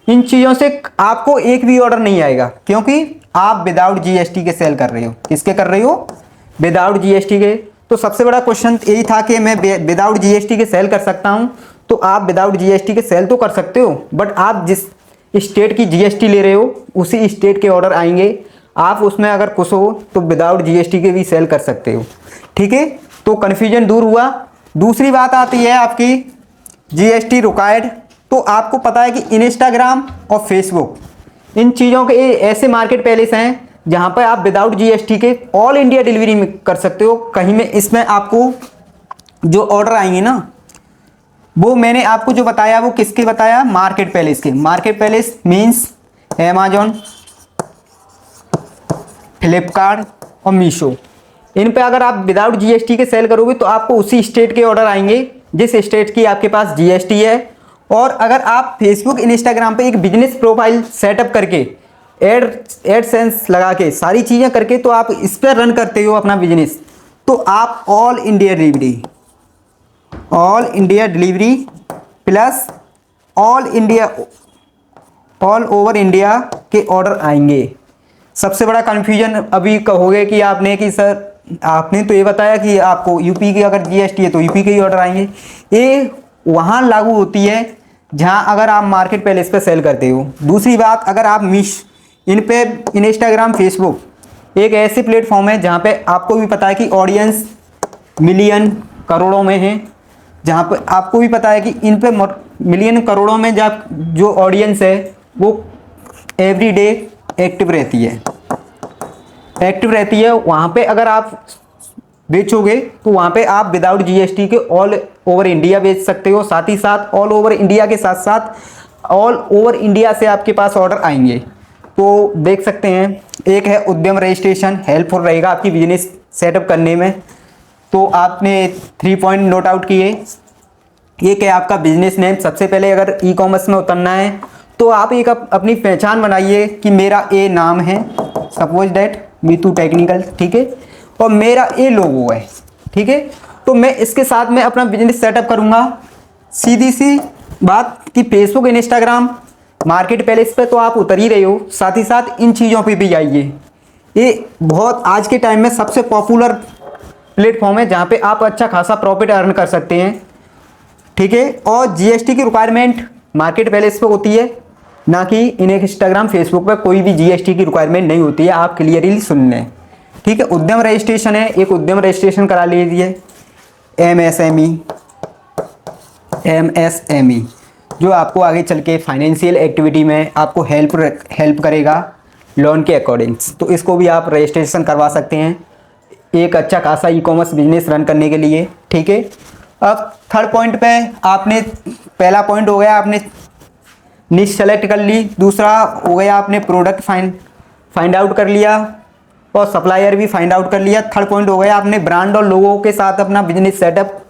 इन चीज़ों से आपको एक भी ऑर्डर नहीं आएगा, क्योंकि आप विदाउट जीएसटी के सेल कर रहे हो। किसके कर रहे हो? विदाउट जीएसटी के। तो सबसे बड़ा क्वेश्चन यही था कि मैं विदाउट जीएसटी के सेल कर सकता हूं। तो आप विदाउट जीएसटी के सेल तो कर सकते हो, बट आप जिस स्टेट की जीएसटी ले रहे हो उसी स्टेट के ऑर्डर आएंगे। आप उसमें अगर कुछ हो तो विदाउट जीएसटी के भी सेल कर सकते हो। ठीक है, तो कन्फ्यूजन दूर हुआ। दूसरी बात आती है आपकी जीएसटी रिक्वायर्ड। तो आपको पता है कि इंस्टाग्राम और फेसबुक, इन चीज़ों के ऐसे मार्केट प्लेस हैं जहां पर आप विदाउट जीएसटी के ऑल इंडिया डिलीवरी में कर सकते हो। कहीं में इसमें आपको जो ऑर्डर आएंगे ना, वो मैंने आपको जो बताया वो किसके बताया? मार्केट प्लेस के। Market place means Amazon, Flipkart और मीशो। इन पे अगर आप विदाउट जीएसटी के सेल करोगे तो आपको उसी स्टेट के ऑर्डर आएंगे जिस स्टेट की आपके पास जीएसटी है। और अगर आप फेसबुक इंस्टाग्राम पे एक बिजनेस प्रोफाइल सेटअप करके एडसेंस लगा के सारी चीज़ें करके तो आप इस पर रन करते हो अपना बिजनेस, तो आप all India delivery plus all over India के ऑर्डर आएंगे। सबसे बड़ा कन्फ्यूजन अभी कहोगे कि आपने कि सर आपने तो ये बताया कि आपको यूपी की अगर जीएसटी है तो यूपी के ही ऑर्डर आएंगे। ये वहाँ लागू होती है जहाँ अगर आप मार्केट प्लेस पे सेल करते हो। दूसरी बात, अगर आप इन पे इंस्टाग्राम, फेसबुक एक ऐसे प्लेटफॉर्म है जहाँ पे आपको भी पता है कि ऑडियंस मिलियन करोड़ों में है, जहाँ पे आपको भी पता है कि इन पे मिलियन करोड़ों में जब जो ऑडियंस है वो एवरीडे एक्टिव रहती है। वहाँ पे अगर आप बेचोगे तो वहाँ पे आप विदाउट जीएसटी के ऑल ओवर इंडिया बेच सकते हो। साथ ही साथ ऑल ओवर इंडिया के साथ साथ ऑल ओवर इंडिया से आपके पास ऑर्डर आएंगे। तो देख सकते हैं, एक है उद्यम रजिस्ट्रेशन, हेल्पफुल रहेगा आपकी बिजनेस सेटअप करने में। तो आपने 3 पॉइंट नोट आउट किए। एक है आपका बिजनेस नेम। सबसे पहले अगर ई कॉमर्स में उतरना है तो आप एक अपनी पहचान बनाइए कि मेरा ये नाम है, सपोज डैट मीतू टेक्निकल, ठीक है, और मेरा ये लोगो है, ठीक है। तो मैं इसके साथ में अपना बिजनेस सेटअप करूँगा। सीधी सी बात कि फेसबुक, इंस्टाग्राम, मार्केट प्लेस पे तो आप उतर ही रहे हो, साथ ही साथ इन चीज़ों पे भी आइए। ये बहुत आज के टाइम में सबसे पॉपुलर प्लेटफॉर्म है जहाँ पे आप अच्छा खासा प्रॉफिट अर्न कर सकते हैं, ठीक है। और जीएसटी की रिक्वायरमेंट मार्केट प्लेस पे होती है, ना कि इंस्टाग्राम, फेसबुक पे कोई भी जीएसटी की रिक्वायरमेंट नहीं होती है। आप क्लियरली सुन लें, ठीक है। उद्यम रजिस्ट्रेशन है, एक उद्यम रजिस्ट्रेशन करा लीजिए। एमएसएमई जो आपको आगे चल के फाइनेंशियल एक्टिविटी में आपको हेल्प करेगा लोन के अकॉर्डिंग्स। तो इसको भी आप रजिस्ट्रेशन करवा सकते हैं एक अच्छा खासा ई कॉमर्स बिजनेस रन करने के लिए, ठीक है। अब थर्ड पॉइंट पे आपने, पहला पॉइंट हो गया आपने निश सेलेक्ट कर ली, दूसरा हो गया आपने प्रोडक्ट फाइंड आउट कर लिया और सप्लायर भी फाइंड आउट कर लिया। थर्ड पॉइंट हो गया आपने ब्रांड और लोगों के साथ अपना बिजनेस सेटअप,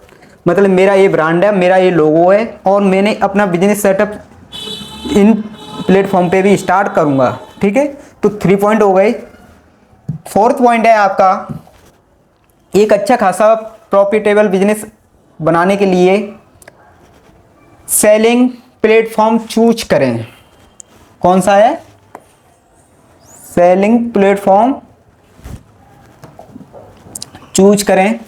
मतलब मेरा ये ब्रांड है, मेरा ये लोगो है और मैंने अपना बिजनेस सेटअप इन प्लेटफॉर्म पे भी स्टार्ट करूँगा, ठीक है। तो 3 पॉइंट हो गए। फोर्थ पॉइंट है आपका एक अच्छा खासा प्रॉफिटेबल बिजनेस बनाने के लिए सेलिंग प्लेटफॉर्म चूज करें। कौन सा है? सेलिंग प्लेटफॉर्म चूज करें,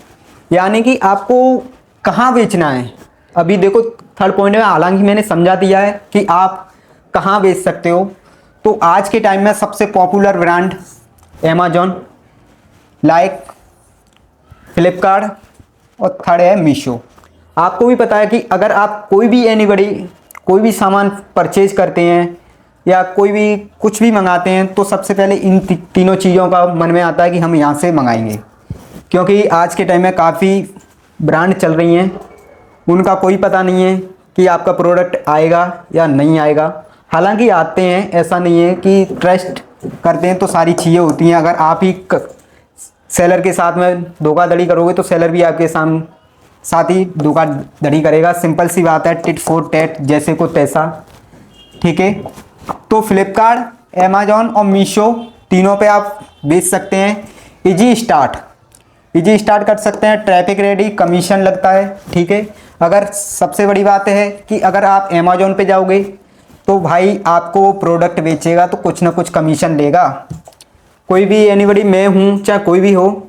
यानी कि आपको कहाँ बेचना है। अभी देखो थर्ड पॉइंट में हालांकि मैंने समझा दिया है कि आप कहाँ बेच सकते हो। तो आज के टाइम में सबसे popular brand Amazon, like Flipkart और थर्ड है मीशो। आपको भी पता है कि अगर आप कोई भी सामान परचेज करते हैं या कोई भी कुछ भी मंगाते हैं तो सबसे पहले इन तीनों चीज़ों का मन में आता है कि हम यहाँ से मंगाएंगे, क्योंकि आज के टाइम में काफ़ी ब्रांड चल रही हैं उनका कोई पता नहीं है कि आपका प्रोडक्ट आएगा या नहीं आएगा। हालांकि आते हैं, ऐसा नहीं है कि ट्रस्ट करते हैं तो सारी चीज़ें होती हैं। अगर आप ही सेलर के साथ में धोखाधड़ी करोगे तो सेलर भी आपके साथ ही धोखाधड़ी करेगा। सिंपल सी बात है, टिट फॉर टैट, जैसे को तैसा। ठीक है, तो फ्लिपकार्ट, अमेजॉन और मीशो तीनों पे आप बेच सकते हैं। इजी स्टार्ट कर सकते हैं, ट्रैफिक रेडी, कमीशन लगता है। ठीक है, अगर सबसे बड़ी बात है कि अगर आप अमेजॉन पे जाओगे तो भाई आपको प्रोडक्ट बेचेगा तो कुछ ना कुछ कमीशन लेगा। कोई भी एनीबडी, मैं हूँ चाहे कोई भी हो,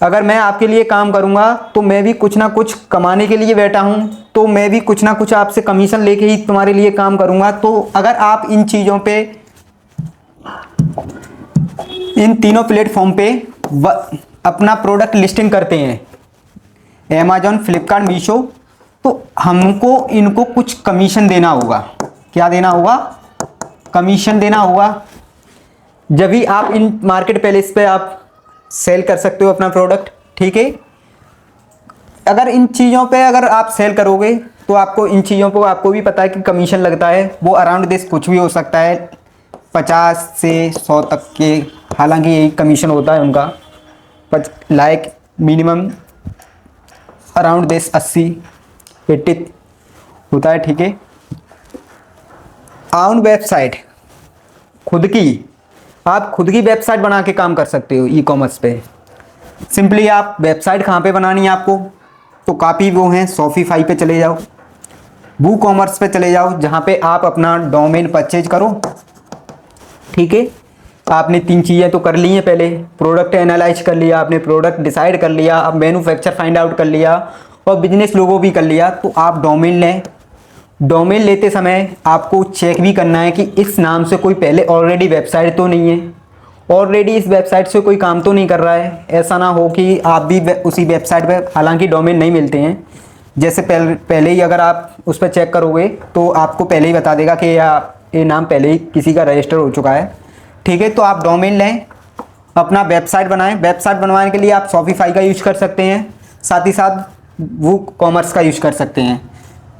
अगर मैं आपके लिए काम करूँगा तो मैं भी कुछ ना कुछ कमाने के लिए बैठा हूँ, तो मैं भी कुछ ना कुछ आपसे कमीशन लेके ही तुम्हारे लिए काम करूँगा। तो अगर आप इन चीज़ों पे, इन तीनों प्लेटफॉर्म पे अपना प्रोडक्ट लिस्टिंग करते हैं, अमेजॉन, फ्लिपकार्ट, मीशो, तो हमको इनको कुछ कमीशन देना होगा। क्या देना होगा? कमीशन देना होगा। जब भी आप इन मार्केट प्लेस पे आप सेल कर सकते हो अपना प्रोडक्ट। ठीक है, अगर इन चीज़ों पे अगर आप सेल करोगे तो आपको इन चीज़ों पर आपको भी पता है कि कमीशन लगता है। वो अराउंड दिस कुछ भी हो सकता है, 50 से 100 तक के, हालांकि यही कमीशन होता है उनका। लाइक मिनिमम अराउंड दिस 80-80 होता है। ठीक है, ऑन वेबसाइट, आप खुद की वेबसाइट बना के काम कर सकते हो ई कॉमर्स पे। सिंपली आप वेबसाइट कहाँ पे बनानी है आपको, तो काफ़ी वो हैं, शॉपिफाई पे चले जाओ, वू कॉमर्स पे चले जाओ, जहाँ पे आप अपना डोमेन परचेज करो। ठीक है, आपने 3 चीज़ें तो कर ली हैं पहले, प्रोडक्ट एनालाइज कर लिया आपने, प्रोडक्ट डिसाइड कर लिया, अब मैन्युफैक्चर फाइंड आउट कर लिया और बिजनेस लोगो भी कर लिया। तो आप डोमेन लें। डोमेन लेते समय आपको चेक भी करना है कि इस नाम से कोई पहले ऑलरेडी वेबसाइट तो नहीं है, ऑलरेडी इस वेबसाइट से कोई काम तो नहीं कर रहा है। ऐसा ना हो कि आप भी उसी वेबसाइट पे, हालांकि डोमेन नहीं मिलते हैं, जैसे पहले ही अगर आप उस पर चेक करोगे तो आपको पहले ही बता देगा कि ये नाम पहले ही किसी का रजिस्टर हो चुका है। ठीक है, तो आप डोमेन लें, अपना वेबसाइट बनाएं। वेबसाइट बनवाने के लिए आप शॉपिफाई का यूज कर सकते हैं, साथ ही साथ वो कॉमर्स का यूज कर सकते हैं।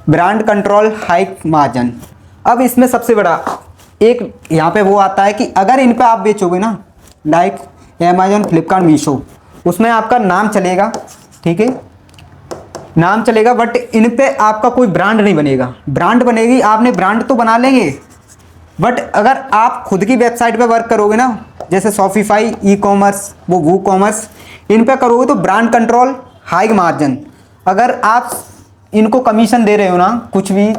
Brand control, high margin. अब इसमें सबसे बड़ा एक यहाँ पे वो आता है कि अगर इन पे आप बेचोगे ना, लाइक अमेजॉन, फ्लिपकार्ट, मीशो, उसमें आपका नाम चलेगा। ठीक है, नाम चलेगा, बट इन पे आपका कोई ब्रांड नहीं बनेगा। ब्रांड बनेगी, आपने ब्रांड तो बना लेंगे, बट अगर आप खुद की वेबसाइट पे वर्क करोगे ना, जैसे शॉपिफाई, ई कॉमर्स, वो वू कॉमर्स, इन पे करोगे तो ब्रांड कंट्रोल, हाई मार्जिन। अगर आप इनको कमीशन दे रहे हो ना, कुछ भी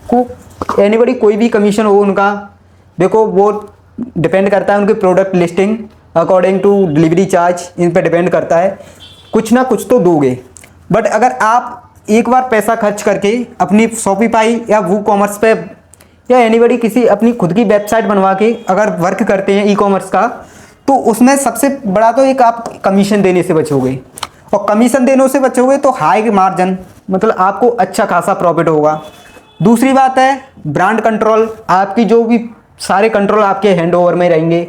को एनीबडी, कोई भी कमीशन हो उनका, देखो वो डिपेंड करता है उनके product listing according to delivery charge, इन पे डिपेंड करता है, कुछ ना कुछ तो दोगे। बट अगर आप एक बार पैसा खर्च करके अपनी शॉपिफाई या वू कॉमर्स पे या एनीबडी किसी अपनी खुद की वेबसाइट बनवा के अगर वर्क करते हैं ई कॉमर्स का, तो उसमें सबसे बड़ा तो एक आप कमीशन देने से बचोगे, और कमीशन देने से बचोगे तो हाई मार्जिन, मतलब आपको अच्छा खासा प्रॉफिट होगा। दूसरी बात है ब्रांड कंट्रोल, आपकी जो भी सारे कंट्रोल आपके हैंड ओवर में रहेंगे।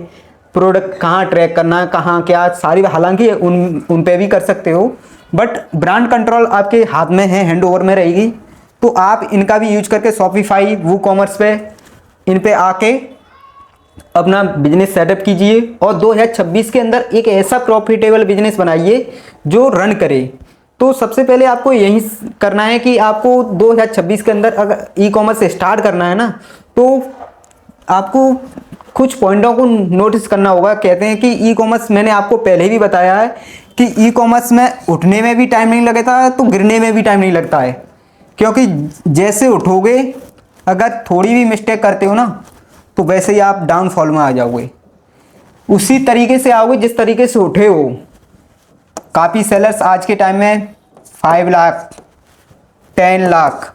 प्रोडक्ट कहाँ ट्रैक करना है, कहाँ क्या, सारी, हालांकि उन पे भी कर सकते हो, बट ब्रांड कंट्रोल आपके हाथ में है, हैंड ओवर में रहेगी। तो आप इनका भी यूज करके शॉपिफाई, वू कॉमर्स पे, इन पे आके अपना बिजनेस सेटअप कीजिए और 2026 के अंदर एक ऐसा प्रॉफिटेबल बिजनेस बनाइए जो रन करे। तो सबसे पहले आपको यही करना है कि आपको 2026 के अंदर अगर ई कॉमर्स स्टार्ट करना है ना, तो आपको कुछ पॉइंटों को नोटिस करना होगा। कहते हैं कि ई कॉमर्स, मैंने आपको पहले भी बताया है कि ई कॉमर्स में उठने में भी टाइम नहीं लगता है तो गिरने में भी टाइम नहीं लगता है, क्योंकि जैसे उठोगे, अगर थोड़ी भी मिस्टेक करते हो ना, तो वैसे ही आप डाउनफॉल में आ जाओगे, उसी तरीके से आओगे जिस तरीके से उठे हो। काफ़ी सेलर्स आज के टाइम में 5 लाख 10 लाख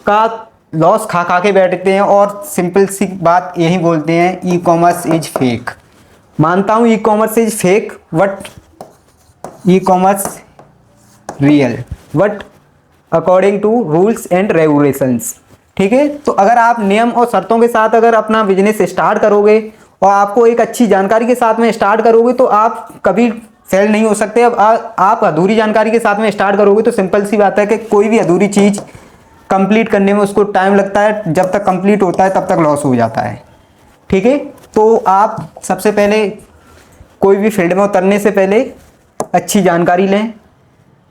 का लॉस खा खा के बैठते हैं और सिंपल सी बात यही बोलते हैं, ई कॉमर्स इज फेक। मानता हूँ e commerce is fake, but e commerce real, but according to rules and regulations. ठीक है, तो अगर आप नियम और शर्तों के साथ अगर अपना बिजनेस स्टार्ट करोगे और आपको एक अच्छी जानकारी के साथ में स्टार्ट करोगे, तो आप कभी सेल नहीं हो सकते। अब आप अधूरी जानकारी के साथ में स्टार्ट करोगे तो सिंपल सी बात है कि कोई भी अधूरी चीज़ कंप्लीट करने में उसको टाइम लगता है, जब तक कंप्लीट होता है तब तक लॉस हो जाता है। ठीक है, तो आप सबसे पहले कोई भी फील्ड में उतरने से पहले अच्छी जानकारी लें,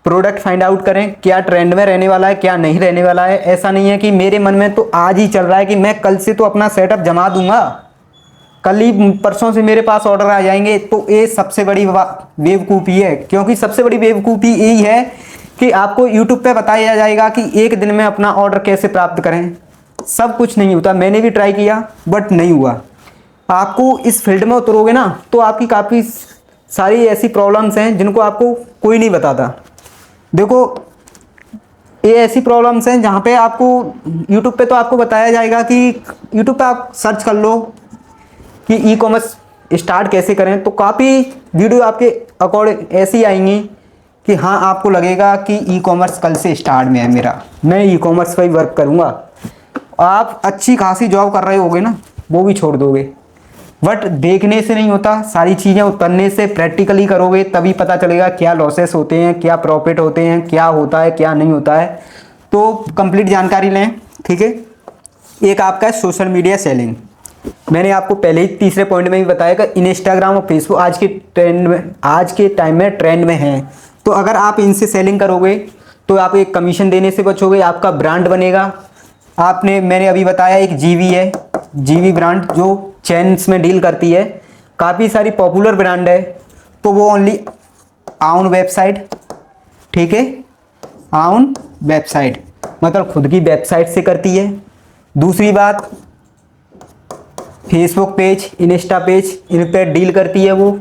प्रोडक्ट फाइंड आउट करें, क्या ट्रेंड में रहने वाला है, क्या नहीं रहने वाला है। ऐसा नहीं है कि मेरे मन में तो आज ही चल रहा है कि मैं कल से तो अपना सेटअप जमा दूंगा, कल ही परसों से मेरे पास ऑर्डर आ जाएंगे, तो ये सबसे बड़ी बेवकूफ़ी है। क्योंकि सबसे बड़ी बेवकूफ़ी यही है कि आपको यूट्यूब पे बताया जाएगा कि एक दिन में अपना ऑर्डर कैसे प्राप्त करें। सब कुछ नहीं होता, मैंने भी ट्राई किया बट नहीं हुआ। आपको इस फील्ड में उतरोगे ना तो आपकी काफ़ी सारी ऐसी प्रॉब्लम्स हैं जिनको आपको कोई नहीं बताता। देखो, ये ऐसी प्रॉब्लम्स हैं जहाँ पे आपको यूट्यूब पे तो आपको बताया जाएगा कि यूट्यूब पे आप सर्च कर लो कि ई कॉमर्स स्टार्ट कैसे करें, तो काफ़ी वीडियो आपके अकॉर्डिंग ऐसी आएंगी कि हाँ आपको लगेगा कि ई कॉमर्स कल से स्टार्ट में है मेरा, मैं ई कॉमर्स पर ही वर्क करूँगा। आप अच्छी खासी जॉब कर रहे होगे ना, वो भी छोड़ दोगे। बट देखने से नहीं होता, सारी चीज़ें उतरने से प्रैक्टिकली करोगे तभी पता चलेगा क्या लॉसेस होते हैं, क्या प्रॉफिट होते हैं, क्या होता है क्या नहीं होता है। तो कंप्लीट जानकारी लें। ठीक है, एक आपका है सोशल मीडिया सेलिंग। मैंने आपको पहले ही तीसरे पॉइंट में भी बताया कि इंस्टाग्राम और फेसबुक आज के टाइम में ट्रेंड में हैं। तो अगर आप इनसे सेलिंग करोगे तो आप एक कमीशन देने से बचोगे, आपका ब्रांड बनेगा। मैंने अभी बताया एक जीवी है, जीवी ब्रांड जो चेन्स में डील करती है, काफ़ी सारी पॉपुलर ब्रांड है। तो वो ओनली आउन वेबसाइट, ठीक है, आउन वेबसाइट मतलब खुद की वेबसाइट से करती है। दूसरी बात, फेसबुक पेज, इंस्टा पेज, इन पर डील करती है वो।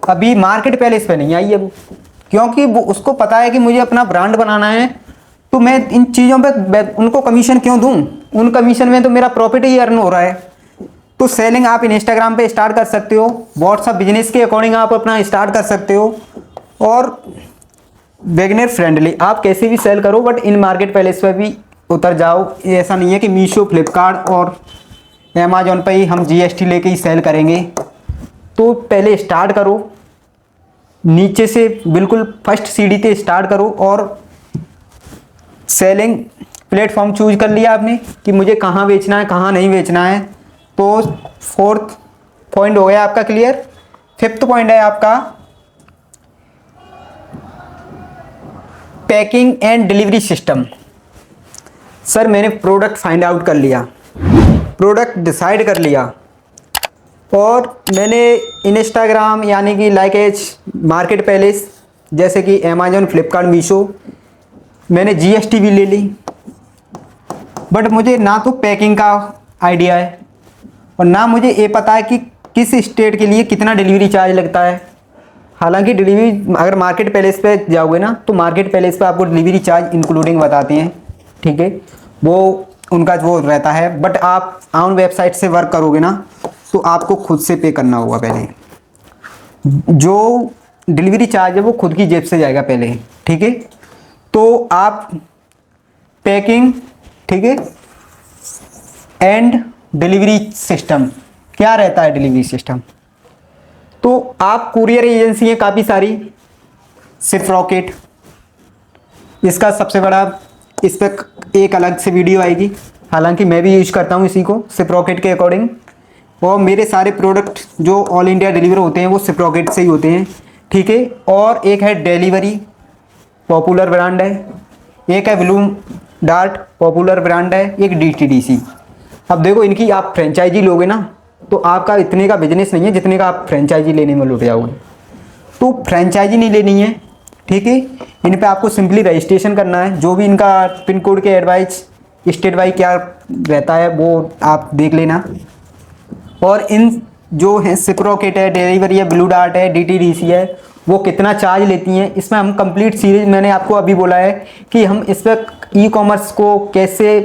अभी मार्केट प्लेस पे नहीं आई है वो, क्योंकि वो उसको पता है कि मुझे अपना ब्रांड बनाना है, तो मैं इन चीज़ों पे उनको कमीशन क्यों दूं, उन कमीशन में तो मेरा प्रॉफिट ही अर्न हो रहा है। तो सेलिंग आप इंस्टाग्राम पे स्टार्ट कर सकते हो, व्हाट्सएप बिजनेस के अकॉर्डिंग आप अपना स्टार्ट कर सकते हो, और बिगिनर फ्रेंडली आप कैसे भी सेल करो, बट इन मार्केट प्लेस पे भी उतर जाओ। ऐसा नहीं है कि मीशो, फ्लिपकार्ट और अमेजोन पे ही हम जीएसटी लेके ही सेल करेंगे। तो पहले स्टार्ट करो, नीचे से बिल्कुल फर्स्ट सीढ़ी पे स्टार्ट करो, और सेलिंग प्लेटफॉर्म चूज कर लिया आपने कि मुझे कहाँ बेचना है कहाँ नहीं बेचना है। तो फोर्थ पॉइंट हो गया आपका क्लियर। फिफ्थ पॉइंट है आपका packing and delivery system. Sir मैंने प्रोडक्ट फाइंड आउट कर लिया, प्रोडक्ट डिसाइड कर लिया, और मैंने इंस्टाग्राम यानी कि लाइक एज मार्केट प्लेस जैसे कि अमेजोन, फ्लिपकार्ट, मीशो, मैंने जीएसटी भी ले ली, बट मुझे ना तो पैकिंग का आइडिया है और ना मुझे ये पता है कि किस स्टेट के लिए कितना डिलीवरी चार्ज लगता है। हालांकि डिलीवरी अगर मार्केट प्लेस पे जाओगे ना तो मार्केट प्लेस पे आपको डिलीवरी चार्ज इंक्लूडिंग बताते हैं, ठीक है, वो उनका वो रहता है। बट आप ऑन वेबसाइट से वर्क करोगे ना तो आपको खुद से पे करना होगा। पहले जो डिलीवरी चार्ज है वो खुद की जेब से जाएगा पहले, ठीक है। तो आप पैकिंग, ठीक है, एंड डिलीवरी सिस्टम क्या रहता है डिलीवरी सिस्टम, तो आप कुरियर एजेंसी है काफ़ी सारी, शिपरॉकेट, इसका सबसे बड़ा, इस पर एक अलग से वीडियो आएगी। हालांकि मैं भी यूज करता हूँ इसी को शिपरॉकेट के अकॉर्डिंग, और मेरे सारे प्रोडक्ट जो ऑल इंडिया डिलीवर होते हैं वो शिपरॉकेट से ही होते हैं, ठीक है। और एक है डिलीवरी, पॉपुलर ब्रांड है, एक है ब्लूम डार्ट, पॉपुलर ब्रांड है, एक डीटीडीसी। अब देखो इनकी आप फ्रेंचाइजी लोगे ना तो आपका इतने का बिजनेस नहीं है जितने का आप फ्रेंचाइजी लेने में लुट जाओगे। तो फ्रेंचाइजी नहीं लेनी है, ठीक है। इन पे आपको सिंपली रजिस्ट्रेशन करना है, जो भी इनका पिन कोड के एडवाइस स्टेट वाइज क्या रहता है वो आप देख लेना। और इन जो है शिपरॉकेट है, डिलीवरी है, ब्लू डार्ट है, डीटीडीसी है, वो कितना चार्ज लेती हैं, इसमें हम कंप्लीट सीरीज मैंने आपको अभी बोला है कि हम इस पर ई कॉमर्स को कैसे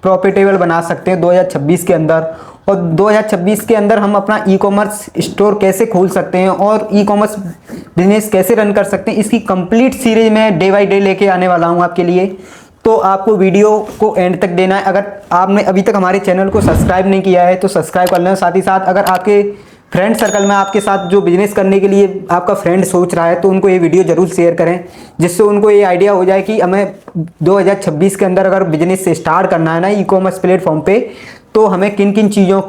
प्रॉफिटेबल बना सकते हैं 2026 के अंदर, और 2026 के अंदर हम अपना ई कॉमर्स स्टोर कैसे खोल सकते हैं और ई कॉमर्स बिजनेस कैसे रन कर सकते हैं। इसकी कंप्लीट सीरीज मैं डे बाई डे लेके आने वाला हूँ आपके लिए। तो आपको वीडियो को एंड तक देना है। अगर आपने अभी तक हमारे चैनल को सब्सक्राइब नहीं किया है तो सब्सक्राइब कर लें। साथ ही साथ अगर आपके फ्रेंड सर्कल में आपके साथ जो बिजनेस करने के लिए आपका फ्रेंड सोच रहा है तो उनको ये वीडियो जरूर शेयर करें, जिससे उनको ये आइडिया हो जाए कि हमें 2026 के अंदर अगर बिजनेस स्टार्ट करना है ना ई कॉमर्स प्लेटफॉर्म पे, तो हमें किन किन चीज़ों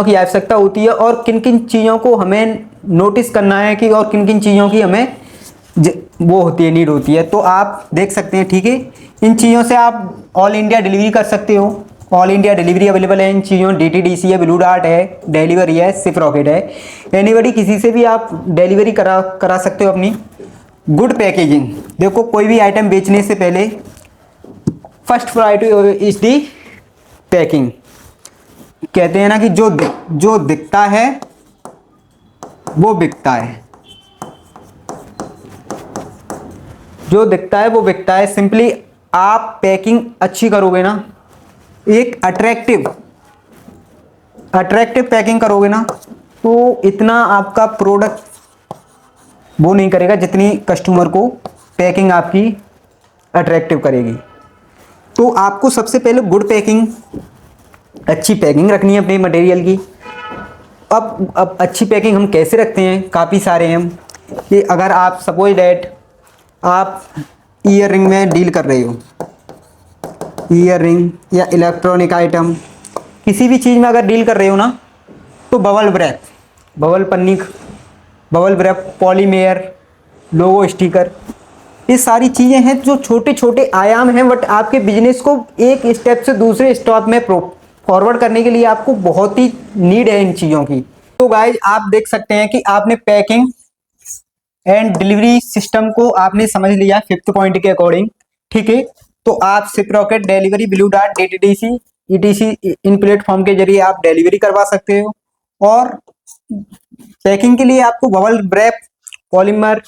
की आवश्यकता होती है और किन किन चीज़ों को हमें नोटिस करना है कि और किन किन चीज़ों की हमें वो होती है, नीड होती है। तो आप देख सकते हैं, ठीक है। इन चीज़ों से आप ऑल इंडिया डिलीवरी कर सकते हो। ऑल इंडिया डिलीवरी अवेलेबल है इन चीज़ों, DTDC है, ब्लू डार्ट है, डिलीवरी है, शिप रॉकेट है। एनीबडी किसी से भी आप डिलीवरी करा सकते हो अपनी। गुड पैकेजिंग, देखो कोई भी आइटम बेचने से पहले first priority is the packing. कहते हैं ना कि जो दिखता है वो बिकता है, जो दिखता है वो बिकता है। सिंपली आप पैकिंग अच्छी करोगे ना, एक अट्रैक्टिव पैकिंग करोगे ना, तो इतना आपका प्रोडक्ट वो नहीं करेगा जितनी कस्टमर को पैकिंग आपकी अट्रैक्टिव करेगी। तो आपको सबसे पहले गुड पैकिंग, अच्छी पैकिंग रखनी है अपने मटेरियल की। अब अच्छी पैकिंग हम कैसे रखते हैं, काफ़ी सारे हैं हम। कि अगर आप सपोज डैट आप ईयर रिंग में डील कर रहे हो, ईयर रिंग या इलेक्ट्रॉनिक आइटम किसी भी चीज़ में अगर डील कर रहे हो ना, तो बबल वैप, बबल वैप, पॉलीमेयर, लोगो स्टिकर, ये सारी चीज़ें हैं जो छोटे छोटे आयाम हैं, बट आपके बिजनेस को एक स्टेप से दूसरे स्टेप में फॉरवर्ड करने के लिए आपको बहुत ही नीड है इन चीज़ों की। तो गाइज आप देख सकते हैं कि आपने पैकिंग एंड डिलीवरी सिस्टम को आपने समझ लिया 5th पॉइंट के अकॉर्डिंग, ठीक है। तो आप ship rocket, delivery, blue dart, DTDC, ETC इन प्लेटफॉर्म के जरिए आप डिलीवरी करवा सकते हो। और पैकिंग के लिए आपको बबल रैप, पॉलीमर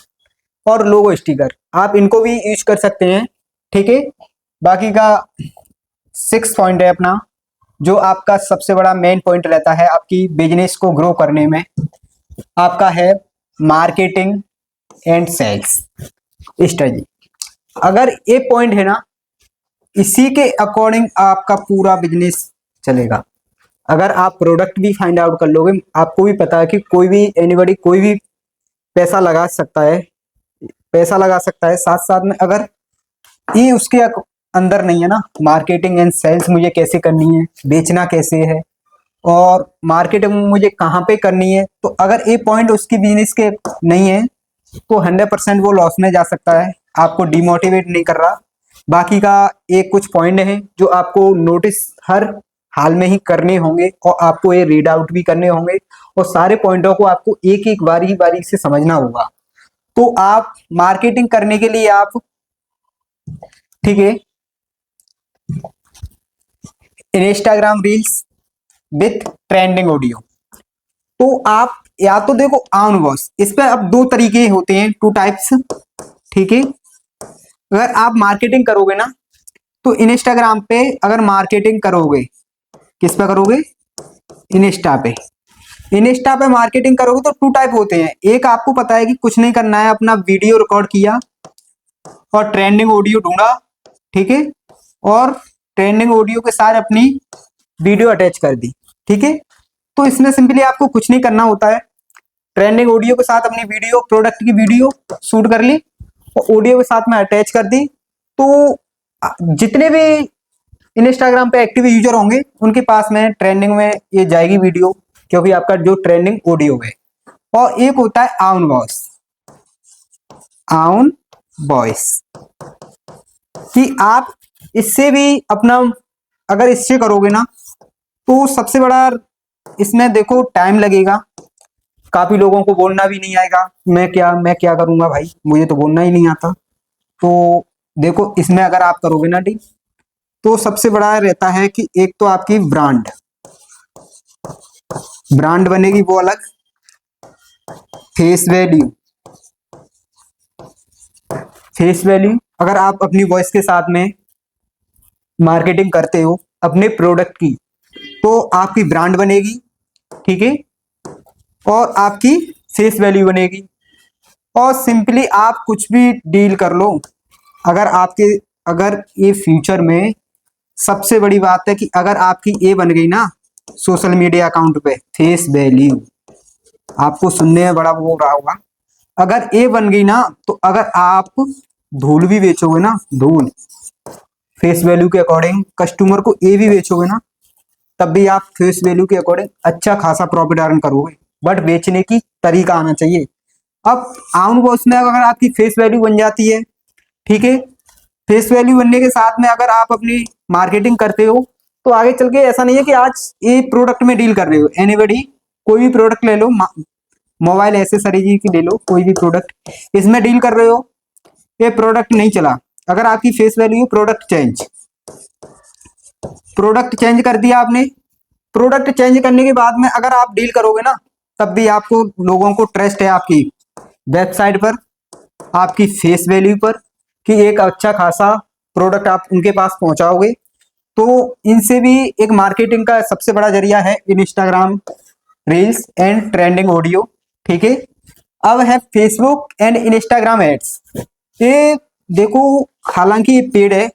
और लोगो स्टिकर, आप इनको भी यूज कर सकते हैं, ठीक है। बाकी का 6th पॉइंट है अपना, जो आपका सबसे बड़ा मेन पॉइंट रहता है आपकी बिजनेस को ग्रो करने में, आपका है मार्केटिंग एंड सेल्स स्ट्रेटजी। अगर ये पॉइंट है ना, इसी के अकॉर्डिंग आपका पूरा बिजनेस चलेगा। अगर आप प्रोडक्ट भी फाइंड आउट कर लोगे, आपको भी पता है कि कोई भी एनीबडी कोई भी पैसा लगा सकता है, साथ साथ में अगर ये उसके अंदर नहीं है ना, मार्केटिंग एंड सेल्स मुझे कैसे करनी है, बेचना कैसे है, और मार्केटिंग मुझे कहाँ पे करनी है, तो अगर ये पॉइंट उसकी बिजनेस के नहीं है तो 100% वो लॉस में जा सकता है, आपको डिमोटिवेट नहीं कर रहा। बाकी का एक कुछ पॉइंट है जो आपको नोटिस हर हाल में ही करने होंगे और आपको ये रीड आउट भी करने होंगे, और सारे पॉइंटों को आपको एक एक बारी से समझना होगा। तो आप मार्केटिंग करने के लिए आप, ठीक है, Instagram reels with trending audio, तो आप या तो देखो ऑन वॉइस, इस पे अब 2 तरीके होते हैं, 2 टाइप्स, ठीक है। अगर आप मार्केटिंग करोगे ना, तो इंस्टाग्राम पे अगर मार्केटिंग करोगे, किस पे करोगे, इंस्टा पे मार्केटिंग करोगे तो 2 टाइप होते हैं। एक आपको पता है कि कुछ नहीं करना है, अपना वीडियो रिकॉर्ड किया और ट्रेंडिंग ऑडियो ढूंढा, ठीक है, और ट्रेंडिंग ऑडियो के साथ अपनी वीडियो अटैच कर दी, ठीक है। तो इसमें सिंपली आपको कुछ नहीं करना होता है, ट्रेंडिंग ऑडियो के साथ अपनी वीडियो, प्रोडक्ट की वीडियो शूट कर ली और ऑडियो के साथ में अटैच कर दी, तो जितने भी इंस्टाग्राम पे एक्टिव यूजर होंगे उनके पास में ट्रेंडिंग में ये जाएगी वीडियो, क्योंकि आपका जो ट्रेंडिंग ऑडियो है। और एक होता है ऑन वॉइस, कि आप इससे भी अपना, अगर इससे करोगे ना, तो सबसे बड़ा इसमें देखो टाइम लगेगा, काफी लोगों को बोलना भी नहीं आएगा, मैं क्या करूंगा भाई, मुझे तो बोलना ही नहीं आता। तो देखो इसमें अगर आप करोगे ना डी, तो सबसे बड़ा रहता है कि एक तो आपकी ब्रांड बनेगी, वो अलग, फेस वैल्यू अगर आप अपनी वॉइस के साथ में मार्केटिंग करते हो अपने प्रोडक्ट की, तो आपकी ब्रांड बनेगी, ठीक है, और आपकी फेस वैल्यू बनेगी। और सिंपली आप कुछ भी डील कर लो, अगर ये फ्यूचर में सबसे बड़ी बात है कि अगर आपकी ये बन गई ना, सोशल मीडिया अकाउंट पे फेस वैल्यू, आपको सुनने में बड़ा वो हो रहा होगा। अगर ए बन गई ना, तो अगर आप धूल भी बेचोगे ना, धूल फेस वैल्यू के अकॉर्डिंग कस्टमर को ए भी बेचोगे ना, तब भी आप फेस वैल्यू के अकॉर्डिंग अच्छा खासा प्रॉफिट अर्न करोगे। बट बेचने की तरीका आना चाहिए। अब आउन बॉक्स में अगर आपकी फेस वैल्यू बन जाती है, ठीक है, फेस वैल्यू बनने के साथ में अगर आप अपनी मार्केटिंग करते हो, तो आगे चल के ऐसा नहीं है कि आज ये प्रोडक्ट में डील कर रहे हो, एनीबडी कोई भी प्रोडक्ट ले लो, मोबाइल एसेसरीज की ले लो, कोई भी प्रोडक्ट इसमें डील कर रहे हो, ये प्रोडक्ट नहीं चला, अगर आपकी फेस वैल्यू, प्रोडक्ट चेंज कर दिया आपने, प्रोडक्ट चेंज करने के बाद में अगर आप डील करोगे ना, तब भी आपको लोगों को ट्रस्ट है आपकी वेबसाइट पर, आपकी फेस वैल्यू पर, कि एक अच्छा खासा प्रोडक्ट आप उनके पास पहुंचाओगे। तो इनसे भी एक मार्केटिंग का सबसे बड़ा जरिया है Instagram reels and trending audio, ठीक है। अब है फेसबुक एंड इंस्टाग्राम एड्स। ये देखो, हालांकि ये पेड है,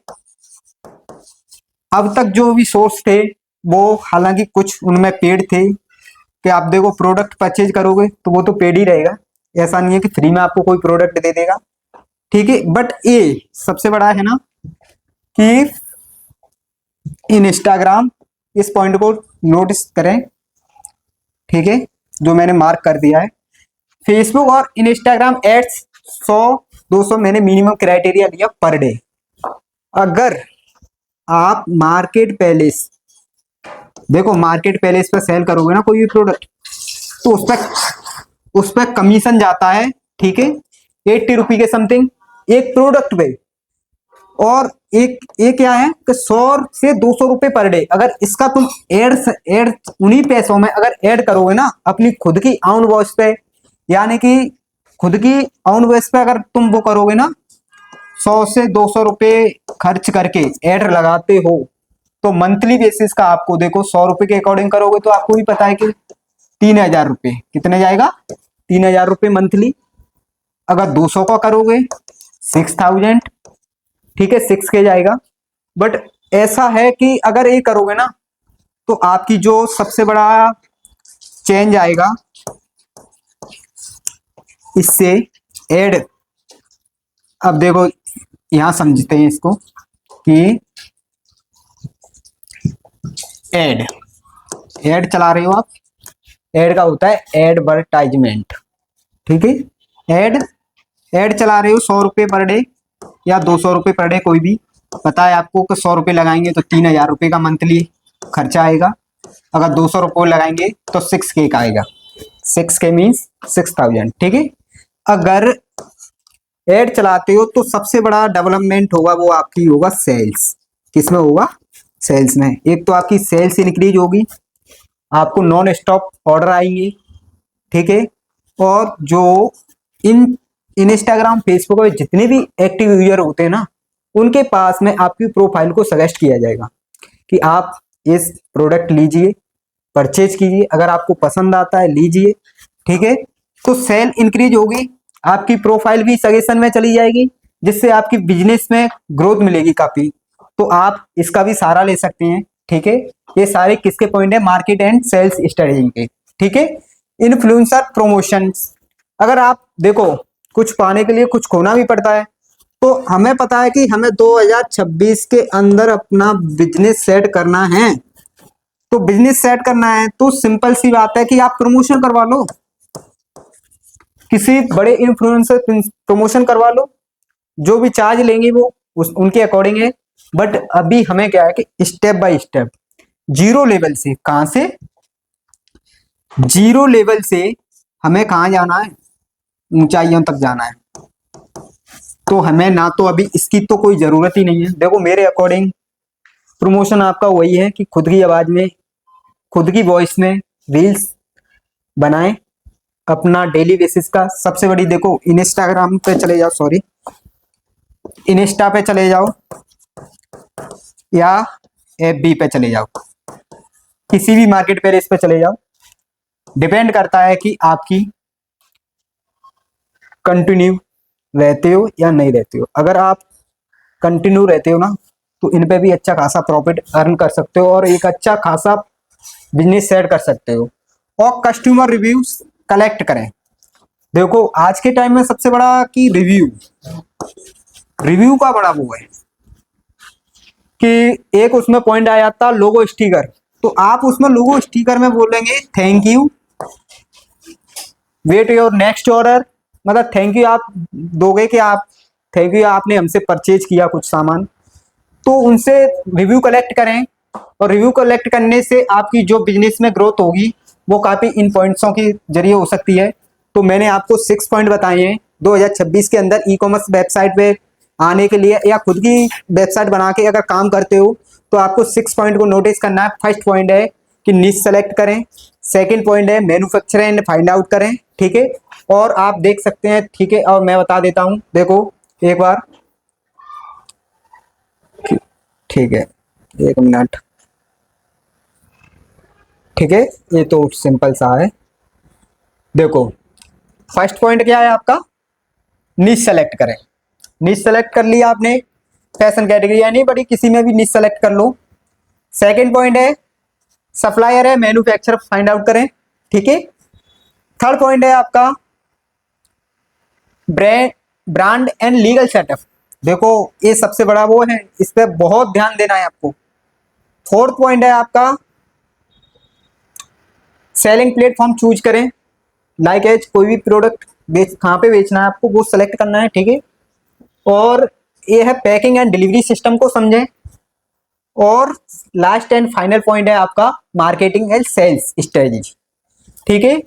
अब तक जो भी सोर्स थे वो हालांकि कुछ उनमें पेड थे, कि आप देखो प्रोडक्ट परचेज करोगे तो वो तो पेड ही रहेगा, ऐसा नहीं है कि फ्री में आपको कोई प्रोडक्ट दे देगा, ठीक है। बट ये सबसे बड़ा है ना कि इंस्टाग्राम, इस पॉइंट को नोटिस करें, ठीक है, जो मैंने मार्क कर दिया है। फेसबुक और इंस्टाग्राम एड्स 100-200 मैंने मिनिमम क्राइटेरिया लिया पर डे। अगर आप मार्केट पैलेस, देखो मार्केट पैलेस पर सेल करोगे ना कोई भी प्रोडक्ट, तो उस पर कमीशन जाता है, ठीक है, 80 रुपये के समथिंग एक प्रोडक्ट पे, और एक क्या है कि 100 से 200 रुपए पर डे। अगर इसका तुम एड उन्हीं पैसों में अगर ऐड करोगे ना अपनी खुद की ऑन वॉइस पे, यानी कि खुद की ऑन वॉइस पे अगर तुम वो करोगे ना, 100 से 200 रुपए खर्च करके ऐड लगाते हो, तो मंथली बेसिस का आपको देखो 100 रुपए के अकॉर्डिंग करोगे तो आपको भी पता है कि 3000 रुपये कितने जाएगा, 3000 रुपये मंथली। अगर 200 का करोगे 6000, ठीक है, 6K जाएगा। बट ऐसा है कि अगर ये करोगे ना, तो आपकी जो सबसे बड़ा चेंज आएगा इससे एड, अब देखो यहां समझते हैं इसको कि एड चला रहे हो आप, एड का होता है एडवर्टाइजमेंट, ठीक है। एड चला रहे हो 100 रुपये पर डे या 200 रुपये पर डे, कोई भी पता है आपको कि 100 रुपये लगाएंगे तो 3000 रुपये का मंथली खर्चा आएगा, अगर 200 रुपये लगाएंगे तो 6K का आएगा, 6K मीन्स 6000, ठीक है। अगर एड चलाते हो तो सबसे बड़ा डेवलपमेंट होगा वो आपकी होगा सेल्स, किसमें होगा, सेल्स में। एक तो आपकी सेल्स इंक्रीज होगी, आपको नॉन स्टॉप ऑर्डर आएंगे, ठीक है, और जो इन इंस्टाग्राम फेसबुक पे जितने भी एक्टिव यूजर होते हैं ना, उनके पास में आपकी प्रोफाइल को सजेस्ट किया जाएगा कि आप इस प्रोडक्ट लीजिए, परचेज कीजिए, अगर आपको पसंद आता है लीजिए, ठीक है। तो सेल इंक्रीज होगी, आपकी प्रोफाइल भी सजेशन में चली जाएगी, जिससे आपकी बिजनेस में ग्रोथ मिलेगी काफी। तो आप इसका भी सहारा ले सकते हैं, ठीक है। ये सारे किसके पॉइंट है, मार्केट एंड सेल्स स्ट्रेटेजी के, ठीक है। इन्फ्लुएंसर प्रमोशंस, अगर आप देखो कुछ पाने के लिए कुछ खोना भी पड़ता है, तो हमें पता है कि हमें 2026 के अंदर अपना बिजनेस सेट करना है, तो बिजनेस सेट करना है तो सिंपल सी बात है कि आप प्रमोशन करवा लो, किसी बड़े इन्फ्लुएंसर प्रमोशन करवा लो, जो भी चार्ज लेंगे वो उनके अकॉर्डिंग है। बट अभी हमें क्या है कि step by step zero level से, कहां से, जीरो लेवल से हमें कहां जाना है, ऊंचाइयों तक जाना है। तो हमें ना तो अभी इसकी तो कोई जरूरत ही नहीं है। देखो मेरे अकॉर्डिंग प्रमोशन आपका वही है कि खुद की आवाज में, खुद की वॉइस में रील्स बनाएं अपना डेली बेसिस का। सबसे बड़ी देखो इंस्टाग्राम पे चले जाओ, सॉरी इंस्टा पे चले जाओ या FB पे चले जाओ, किसी भी मार्केट प्लेस पे चले जाओ, डिपेंड करता है कि आपकी कंटिन्यू रहते हो या नहीं रहते हो। अगर आप कंटिन्यू रहते हो ना, तो इन पे भी अच्छा खासा प्रॉफिट अर्न कर सकते हो और एक अच्छा खासा बिजनेस सेट कर सकते हो। और कस्टमर रिव्यूज कलेक्ट करें। देखो आज के टाइम में सबसे बड़ा कि रिव्यू का बड़ा वो है कि एक उसमें पॉइंट आ जाता लोगो स्टिकर। तो आप उसमें लोगो स्टिकर में बोलेंगे thank you, wait your next order, मतलब थैंक यू आप दोगे कि आप थैंक यू आपने हमसे परचेज किया कुछ सामान। तो उनसे रिव्यू कलेक्ट करें, और रिव्यू कलेक्ट करने से आपकी जो बिजनेस में ग्रोथ होगी वो काफ़ी इन पॉइंट्सों के जरिए हो सकती है। तो मैंने आपको 6 पॉइंट बताए हैं 2026 के अंदर ई कॉमर्स वेबसाइट पे आने के लिए, या खुद की वेबसाइट बना के अगर काम करते हो तो आपको 6 पॉइंट को नोटिस करना है। फर्स्ट पॉइंट है कि निश सेलेक्ट करें। सेकंड पॉइंट है मैन्युफैक्चरर एंड फाइंड आउट करें, ठीक है। और आप देख सकते हैं, ठीक है, और मैं बता देता हूं, देखो एक बार, ठीक है, एक मिनट, ठीक है, ये तो सिंपल सा है। देखो फर्स्ट पॉइंट क्या है आपका, निश सेलेक्ट करें। निश सेलेक्ट कर लिया आपने, फैशन कैटेगरी यानी बड़ी किसी में भी निश सेलेक्ट कर लो। सेकंड पॉइंट है सप्लायर है मैन्युफैक्चरर फाइंड आउट करें, ठीक है। थर्ड पॉइंट है आपका ब्रांड एंड लीगल सेटअप। देखो ये सबसे बड़ा वो है, इस पर बहुत ध्यान देना है आपको। फोर्थ पॉइंट है आपका सेलिंग प्लेटफॉर्म चूज करें, लाइक एज कोई भी प्रोडक्ट बेच कहाँ पे बेचना है आपको वो सेलेक्ट करना है, ठीक है। और ये है पैकिंग एंड डिलीवरी सिस्टम को समझें। और लास्ट एंड फाइनल पॉइंट है आपका मार्केटिंग एंड सेल्स स्ट्रेटजी, ठीक है।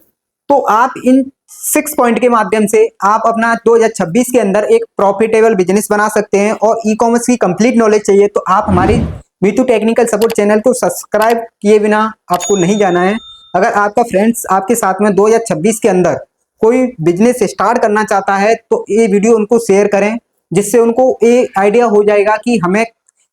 तो आप इन 6 पॉइंट के माध्यम से आप अपना 2026 के अंदर एक प्रॉफिटेबल बिजनेस बना सकते हैं। और ई कॉमर्स की कंप्लीट नॉलेज चाहिए तो आप हमारी मीतू टेक्निकल सपोर्ट चैनल को सब्सक्राइब किए बिना आपको नहीं जाना है। अगर आपका फ्रेंड्स आपके साथ में 2026 के अंदर कोई बिजनेस स्टार्ट करना चाहता है तो ये वीडियो उनको शेयर करें, जिससे उनको ये आइडिया हो जाएगा कि हमें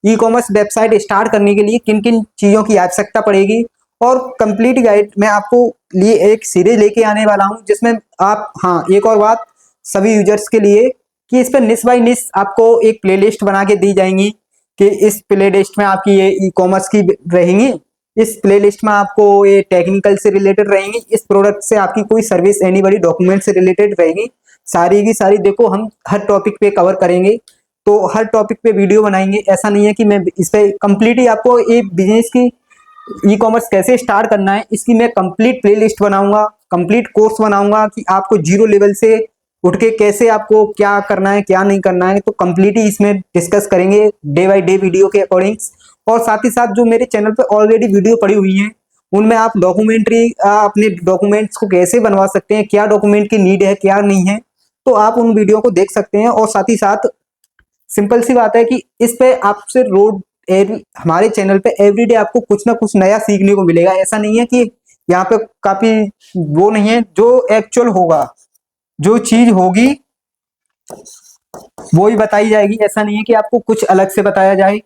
ई कॉमर्स वेबसाइट स्टार्ट करने के लिए किन किन चीज़ों की आवश्यकता पड़ेगी। और कंप्लीट गाइड मैं आपको लिए एक सीरीज लेके आने वाला हूं, जिसमें आप, हाँ एक और बात सभी यूजर्स के लिए कि इस पर निश बाई निश आपको एक प्लेलिस्ट बना के दी जाएंगी कि इस प्लेलिस्ट में आपकी ये ई कॉमर्स की रहेंगी, इस प्लेलिस्ट में आपको ये टेक्निकल से रिलेटेड रहेंगी, इस प्रोडक्ट से आपकी कोई सर्विस एनीबॉडी डॉक्यूमेंट से रिलेटेड रहेगी, सारी की सारी। देखो हम हर टॉपिक पे कवर करेंगे, तो हर टॉपिक पे वीडियो बनाएंगे। ऐसा नहीं है कि मैं इस पे कंप्लीट ही आपको एक बिजनेस की ई कॉमर्स कैसे स्टार्ट करना है इसकी मैं कंप्लीट प्लेलिस्ट बनाऊंगा, कंप्लीट कोर्स बनाऊंगा कि आपको जीरो लेवल से उठ के कैसे आपको क्या करना है क्या नहीं करना है, तो कंप्लीट ही इसमें डिस्कस करेंगे डे बाय डे वीडियो के अकॉर्डिंग। और साथ ही साथ जो मेरे चैनल पे ऑलरेडी वीडियो पड़ी हुई है उनमें आप डॉक्यूमेंट्री अपने डॉक्यूमेंट्स को कैसे बनवा सकते हैं, क्या डॉक्यूमेंट की नीड है क्या नहीं है, तो आप उन वीडियो को देख सकते हैं। और साथ ही साथ सिंपल सी बात है कि इस पे आपसे हमारे चैनल पे एवरीडे आपको कुछ ना कुछ नया सीखने को मिलेगा। ऐसा नहीं है कि यहाँ पे काफी वो नहीं है, जो एक्चुअल होगा, जो चीज होगी वो ही बताई जाएगी। ऐसा नहीं है कि आपको कुछ अलग से बताया जाए,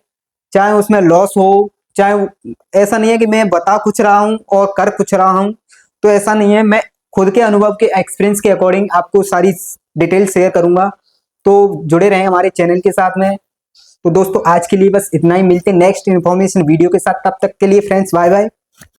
चाहे उसमें लॉस हो, चाहे ऐसा नहीं है कि मैं बता कुछ रहा हूँ और कर कुछ रहा हूँ, तो ऐसा नहीं है। मैं खुद के अनुभव के एक्सपीरियंस के अकॉर्डिंग आपको सारी डिटेल शेयर करूंगा। तो जुड़े रहें हमारे चैनल के साथ में। तो दोस्तों आज के लिए बस इतना ही, मिलते हैं नेक्स्ट इन्फॉर्मेशन वीडियो के साथ, तब तक के लिए फ्रेंड्स बाय बाय।